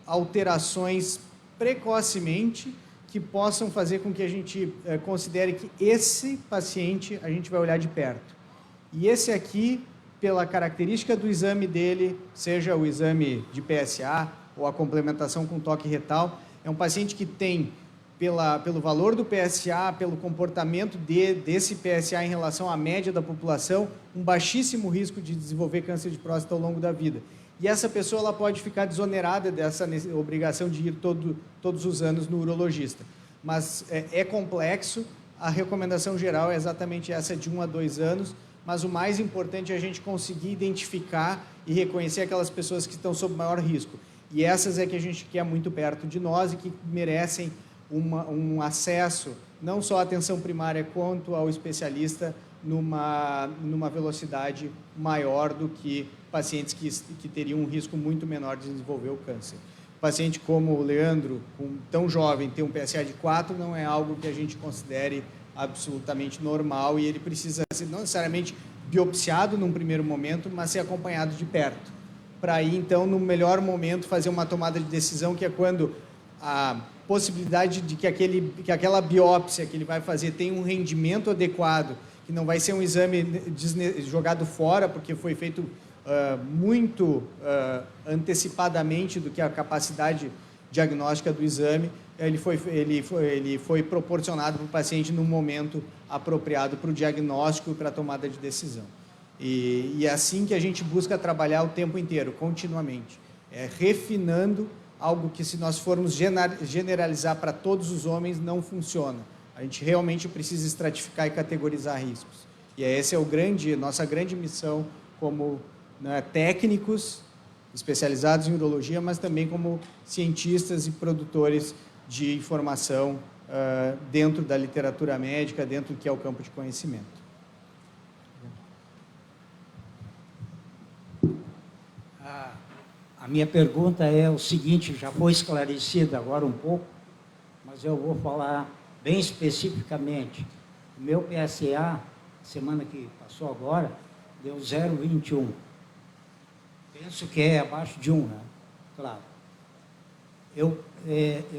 alterações precocemente que possam fazer com que a gente considere que esse paciente a gente vai olhar de perto. E esse aqui, pela característica do exame dele, seja o exame de PSA ou a complementação com toque retal, é um paciente que tem, pelo valor do PSA, pelo comportamento desse PSA em relação à média da população, um baixíssimo risco de desenvolver câncer de próstata ao longo da vida. E essa pessoa ela pode ficar desonerada dessa obrigação de ir todos os anos no urologista. Mas é complexo, a recomendação geral é exatamente essa de 1 a 2 anos, mas o mais importante é a gente conseguir identificar e reconhecer aquelas pessoas que estão sob maior risco. E essas é que a gente quer muito perto de nós e que merecem um acesso, não só à atenção primária, quanto ao especialista, numa velocidade maior do que pacientes que teriam um risco muito menor de desenvolver o câncer. Paciente como o Leandro, tão jovem, ter um PSA de 4 não é algo que a gente considere absolutamente normal e ele precisa ser não necessariamente biopsiado num primeiro momento, mas ser acompanhado de perto. Para aí, então, no melhor momento, fazer uma tomada de decisão, que é quando a possibilidade de que aquela biópsia que ele vai fazer tenha um rendimento adequado, que não vai ser um exame jogado fora, porque foi feito muito antecipadamente do que a capacidade diagnóstica do exame, ele foi proporcionado para o paciente no momento apropriado para o diagnóstico e para a tomada de decisão. E é assim que a gente busca trabalhar o tempo inteiro, continuamente, refinando algo que, se nós formos generalizar para todos os homens, não funciona. A gente realmente precisa estratificar e categorizar riscos. E essa é nossa grande missão como técnicos especializados em urologia, mas também como cientistas e produtores de informação dentro da literatura médica, dentro do que é o campo de conhecimento. A minha pergunta é o seguinte, já foi esclarecida agora um pouco, mas eu vou falar bem especificamente. O meu PSA, semana que passou agora, deu 0,21. Penso que é abaixo de 1, né? Claro. Eu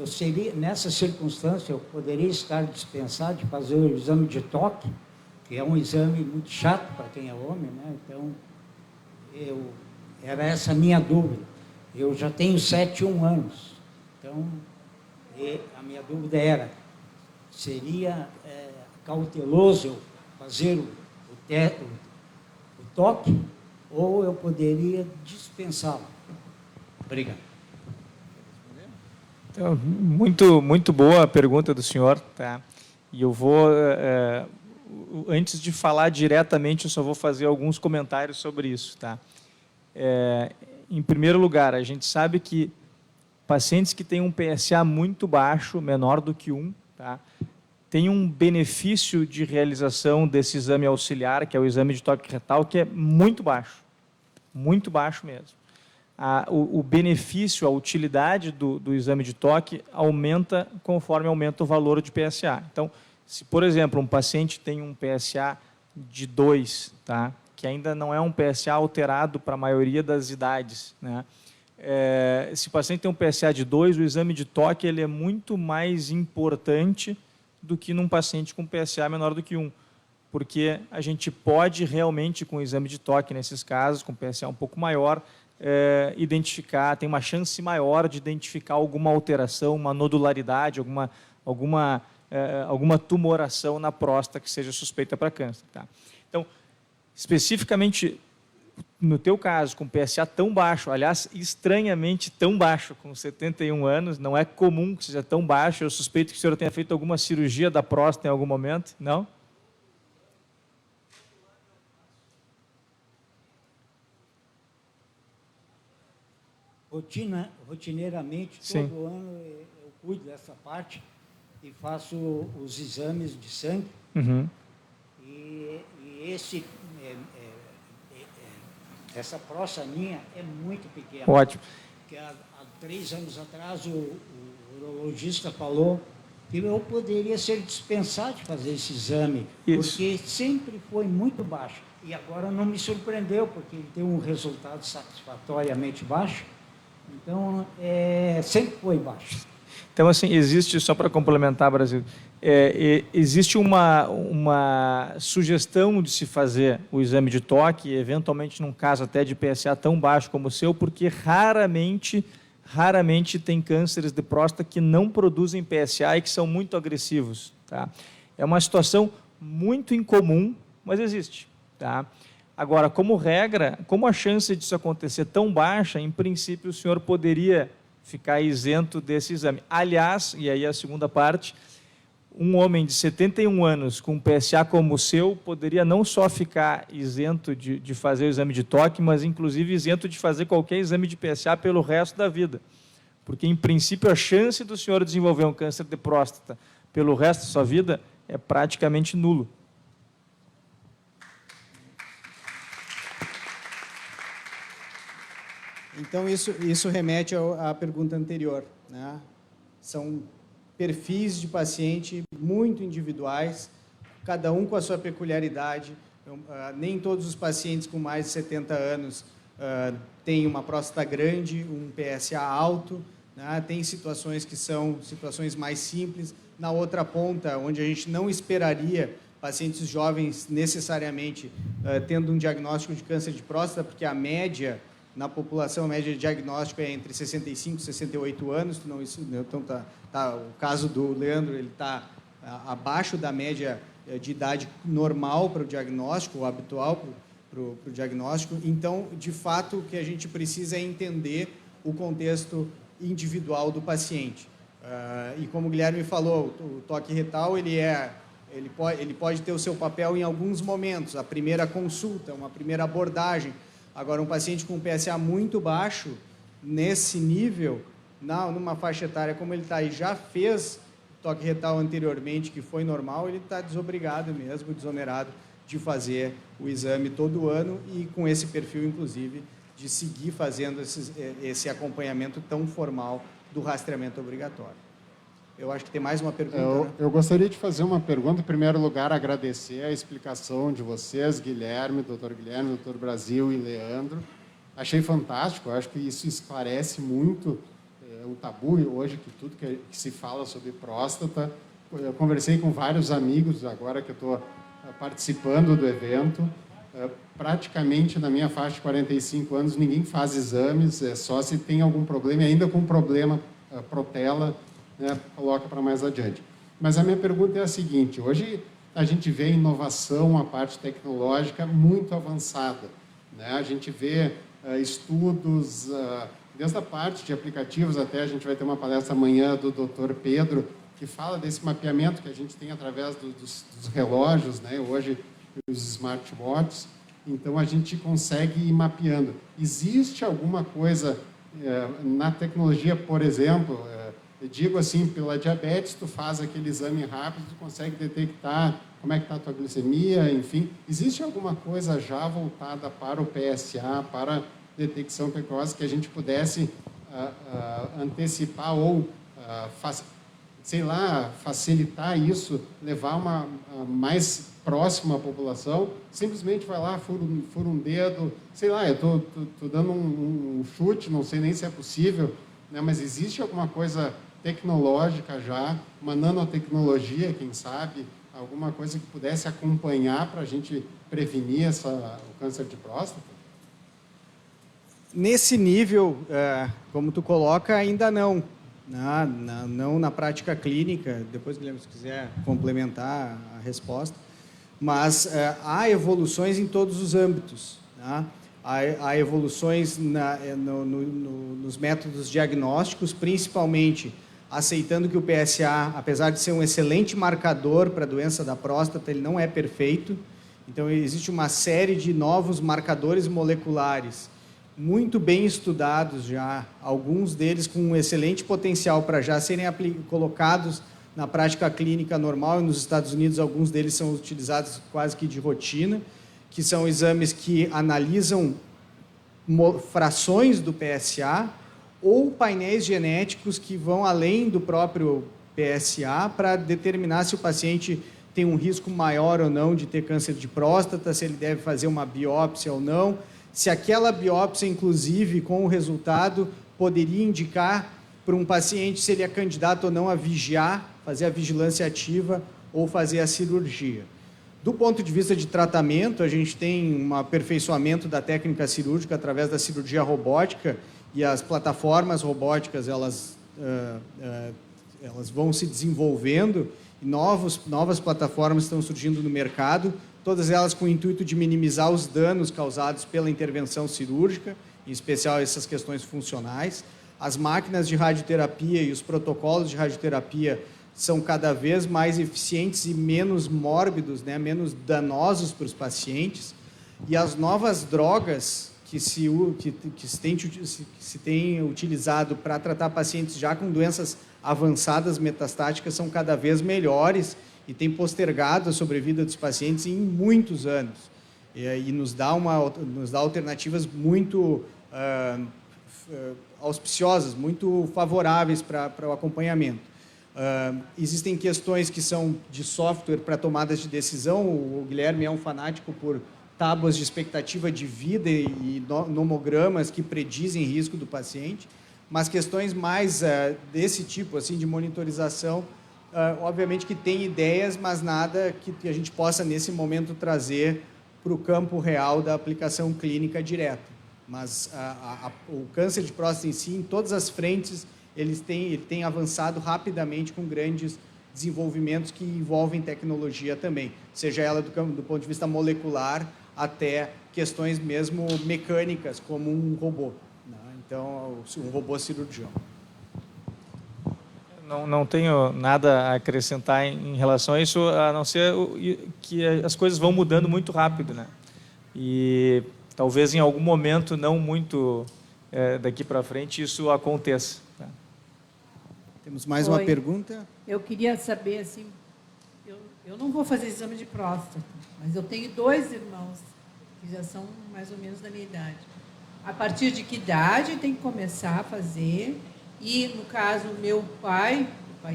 seria, nessa circunstância, eu poderia estar dispensado de fazer o exame de toque, que é um exame muito chato para quem é homem, né? Então, era essa a minha dúvida. Eu já tenho 71 anos, então a minha dúvida era, seria cauteloso eu fazer o toque ou eu poderia dispensá-lo? Obrigado. Então, muito boa a pergunta do senhor, tá? E eu vou, antes de falar diretamente, eu só vou fazer alguns comentários sobre isso, tá? Em primeiro lugar, a gente sabe que pacientes que têm um PSA muito baixo, menor do que 1, tá, têm um benefício de realização desse exame auxiliar, que é o exame de toque retal, que é muito baixo mesmo. O benefício, a utilidade do exame de toque aumenta conforme aumenta o valor de PSA. Então, se, por exemplo, um paciente tem um PSA de 2, tá, que ainda não é um PSA alterado para a maioria das idades, né? Se o paciente tem um PSA de 2, o exame de toque ele é muito mais importante do que num paciente com PSA menor do que 1, porque a gente pode realmente, com o exame de toque, nesses casos, com PSA um pouco maior, identificar, tem uma chance maior de identificar alguma alteração, uma nodularidade, alguma tumoração na próstata que seja suspeita para câncer. Tá? Então, especificamente, no teu caso, com PSA tão baixo, aliás, estranhamente tão baixo, com 71 anos, não é comum que seja tão baixo, eu suspeito que o senhor tenha feito alguma cirurgia da próstata em algum momento, não? Rotineiramente, Sim. todo ano eu cuido dessa parte e faço os exames de sangue. Uhum. E essa próstata minha é muito pequena. Ótimo. Porque há 3 anos atrás o urologista falou que eu poderia ser dispensado de fazer esse exame, Isso. porque sempre foi muito baixo. E agora não me surpreendeu, porque ele tem um resultado satisfatoriamente baixo. Então, sempre foi baixo. Então, assim, existe, só para complementar, Brasil, existe uma sugestão de se fazer o exame de toque, eventualmente num caso até de PSA tão baixo como o seu, porque raramente tem cânceres de próstata que não produzem PSA e que são muito agressivos. Tá? É uma situação muito incomum, mas existe. Tá? Agora, como regra, como a chance disso acontecer tão baixa, em princípio o senhor poderia ficar isento desse exame. Aliás, e aí a segunda parte, um homem de 71 anos com um PSA como o seu poderia não só ficar isento de fazer o exame de toque, mas inclusive isento de fazer qualquer exame de PSA pelo resto da vida. Porque, em princípio, a chance do senhor desenvolver um câncer de próstata pelo resto da sua vida é praticamente nulo. Então, isso remete à pergunta anterior, né? São perfis de paciente muito individuais, cada um com a sua peculiaridade. Nem todos os pacientes com mais de 70 anos têm uma próstata grande, um PSA alto, né? Tem situações que são situações mais simples. Na outra ponta, onde a gente não esperaria pacientes jovens necessariamente tendo um diagnóstico de câncer de próstata, porque a média na população, a média de diagnóstico é entre 65 e 68 anos. Então, o caso do Leandro, ele está abaixo da média de idade normal para o diagnóstico, ou habitual para o diagnóstico. Então, de fato, o que a gente precisa é entender o contexto individual do paciente. E como o Guilherme falou, o toque retal ele pode ter o seu papel em alguns momentos. A primeira consulta, uma primeira abordagem. Agora, um paciente com PSA muito baixo, nesse nível, numa faixa etária como ele está e já fez toque retal anteriormente, que foi normal, ele está desobrigado mesmo, desonerado de fazer o exame todo ano e com esse perfil, inclusive, de seguir fazendo esse acompanhamento tão formal do rastreamento obrigatório. Eu acho que tem mais uma pergunta. Eu gostaria de fazer uma pergunta. Em primeiro lugar, agradecer a explicação de vocês, Guilherme, doutor Brasil e Leandro. Achei fantástico, acho que isso esclarece muito o tabu hoje, que tudo que se fala sobre próstata. Eu conversei com vários amigos agora que eu estou participando do evento. Praticamente na minha faixa de 45 anos ninguém faz exames, é só se tem algum problema, e ainda com problema protela, né, coloca para mais adiante. Mas a minha pergunta é a seguinte: hoje a gente vê inovação, a parte tecnológica muito avançada, né? A gente vê estudos, desde a parte de aplicativos, até a gente vai ter uma palestra amanhã do Dr. Pedro, que fala desse mapeamento que a gente tem através dos relógios, né? Hoje, os smartwatches. Então, a gente consegue ir mapeando. Existe alguma coisa na tecnologia, por exemplo, eu digo assim, pela diabetes, tu faz aquele exame rápido, tu consegue detectar como é que está a tua glicemia, enfim. Existe alguma coisa já voltada para o PSA, para detecção precoce, que a gente pudesse antecipar ou, facilitar isso, levar uma mais próxima à população? Simplesmente vai lá, fura um dedo, eu estou dando um chute, não sei nem se é possível, né, mas existe alguma coisa tecnológica já, uma nanotecnologia, quem sabe, alguma coisa que pudesse acompanhar para a gente prevenir o câncer de próstata? Nesse nível, como tu coloca, ainda não. Não na prática clínica. Depois, Guilherme, se quiser complementar a resposta. Mas há evoluções em todos os âmbitos. Tá? Há evoluções nos métodos diagnósticos, principalmente aceitando que o PSA, apesar de ser um excelente marcador para a doença da próstata, ele não é perfeito. Então, existe uma série de novos marcadores moleculares muito bem estudados já, alguns deles com um excelente potencial para já serem colocados na prática clínica normal, e nos Estados Unidos alguns deles são utilizados quase que de rotina, que são exames que analisam frações do PSA ou painéis genéticos que vão além do próprio PSA para determinar se o paciente tem um risco maior ou não de ter câncer de próstata, se ele deve fazer uma biópsia ou não, se aquela biópsia, inclusive, com o resultado, poderia indicar para um paciente se ele é candidato ou não a vigiar, fazer a vigilância ativa ou fazer a cirurgia. Do ponto de vista de tratamento, a gente tem um aperfeiçoamento da técnica cirúrgica através da cirurgia robótica, e as plataformas robóticas elas vão se desenvolvendo, e novas plataformas estão surgindo no mercado, todas elas com o intuito de minimizar os danos causados pela intervenção cirúrgica, em especial essas questões funcionais. As máquinas de radioterapia e os protocolos de radioterapia são cada vez mais eficientes e menos mórbidos, né, menos danosos para os pacientes, e as novas drogas que se tem utilizado para tratar pacientes já com doenças avançadas metastáticas são cada vez melhores e tem postergado a sobrevida dos pacientes em muitos anos. E nos dá alternativas muito auspiciosas, muito favoráveis para o acompanhamento. Existem questões que são de software para tomadas de decisão. O Guilherme é um fanático por tábuas de expectativa de vida e nomogramas que predizem risco do paciente, mas questões mais desse tipo, assim, de monitorização, obviamente que tem ideias, mas nada que a gente possa, nesse momento, trazer para o campo real da aplicação clínica direta. Mas o câncer de próstata em si, em todas as frentes, ele tem avançado rapidamente com grandes desenvolvimentos que envolvem tecnologia também, seja ela do ponto de vista molecular até questões mesmo mecânicas, como um robô, né? Então, um robô cirurgião. Não tenho nada a acrescentar em relação a isso, a não ser que as coisas vão mudando muito rápido, né? E talvez em algum momento, não muito daqui para frente, isso aconteça. Né? Temos mais uma pergunta? Eu queria saber, assim, eu não vou fazer exame de próstata, mas eu tenho 2 irmãos que já são mais ou menos da minha idade. A partir de que idade tem que começar a fazer? E, no caso, o pai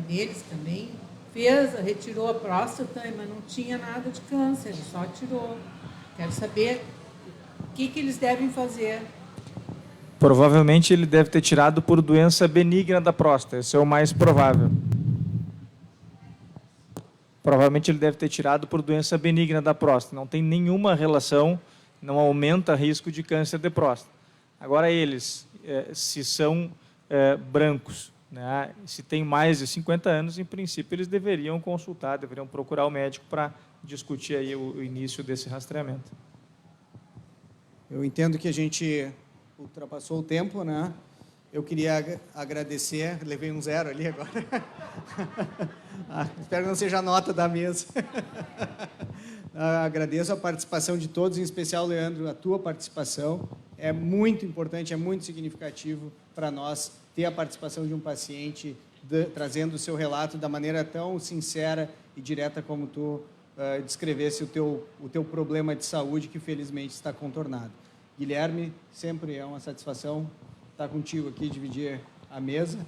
deles também, retirou a próstata, mas não tinha nada de câncer, ele só tirou. Quero saber o que eles devem fazer. Provavelmente ele deve ter tirado por doença benigna da próstata, esse é o mais provável. Provavelmente ele deve ter tirado por doença benigna da próstata, não tem nenhuma relação, não aumenta risco de câncer de próstata. Agora eles, se são brancos, né, se têm mais de 50 anos, em princípio eles deveriam consultar, deveriam procurar o médico para discutir aí o início desse rastreamento. Eu entendo que a gente ultrapassou o tempo, né? Eu queria agradecer, levei um 0 ali agora. Espero que não seja a nota da mesa. Agradeço a participação de todos, em especial, Leandro, a tua participação. É muito importante, é muito significativo para nós ter a participação de um paciente trazendo o seu relato da maneira tão sincera e direta como tu descrevesse o teu problema de saúde, que felizmente está contornado. Guilherme, sempre é uma satisfação estar contigo aqui, dividir a mesa.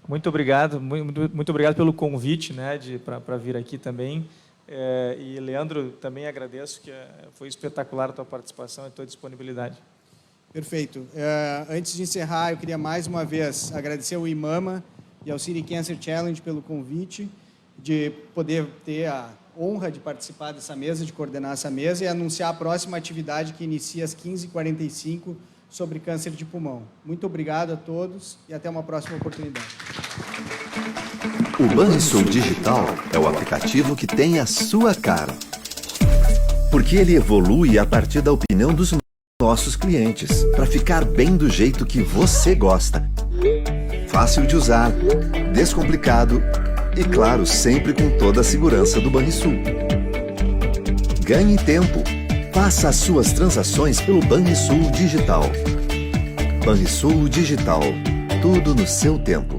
Muito obrigado, muito obrigado pelo convite, né, para vir aqui também. E, Leandro, também agradeço, que foi espetacular a tua participação e a tua disponibilidade. Perfeito. Antes de encerrar, eu queria mais uma vez agradecer ao IMAMA e ao City Cancer Challenge pelo convite, de poder ter a honra de participar dessa mesa, de coordenar essa mesa e anunciar a próxima atividade que inicia às 15h45 sobre câncer de pulmão. Muito obrigado a todos e até uma próxima oportunidade. O Banrisul Digital é o aplicativo que tem a sua cara. Porque ele evolui a partir da opinião dos nossos clientes, para ficar bem do jeito que você gosta. Fácil de usar, descomplicado e, claro, sempre com toda a segurança do Banrisul. Ganhe tempo. Faça as suas transações pelo Banrisul Digital. Banrisul Digital. Tudo no seu tempo.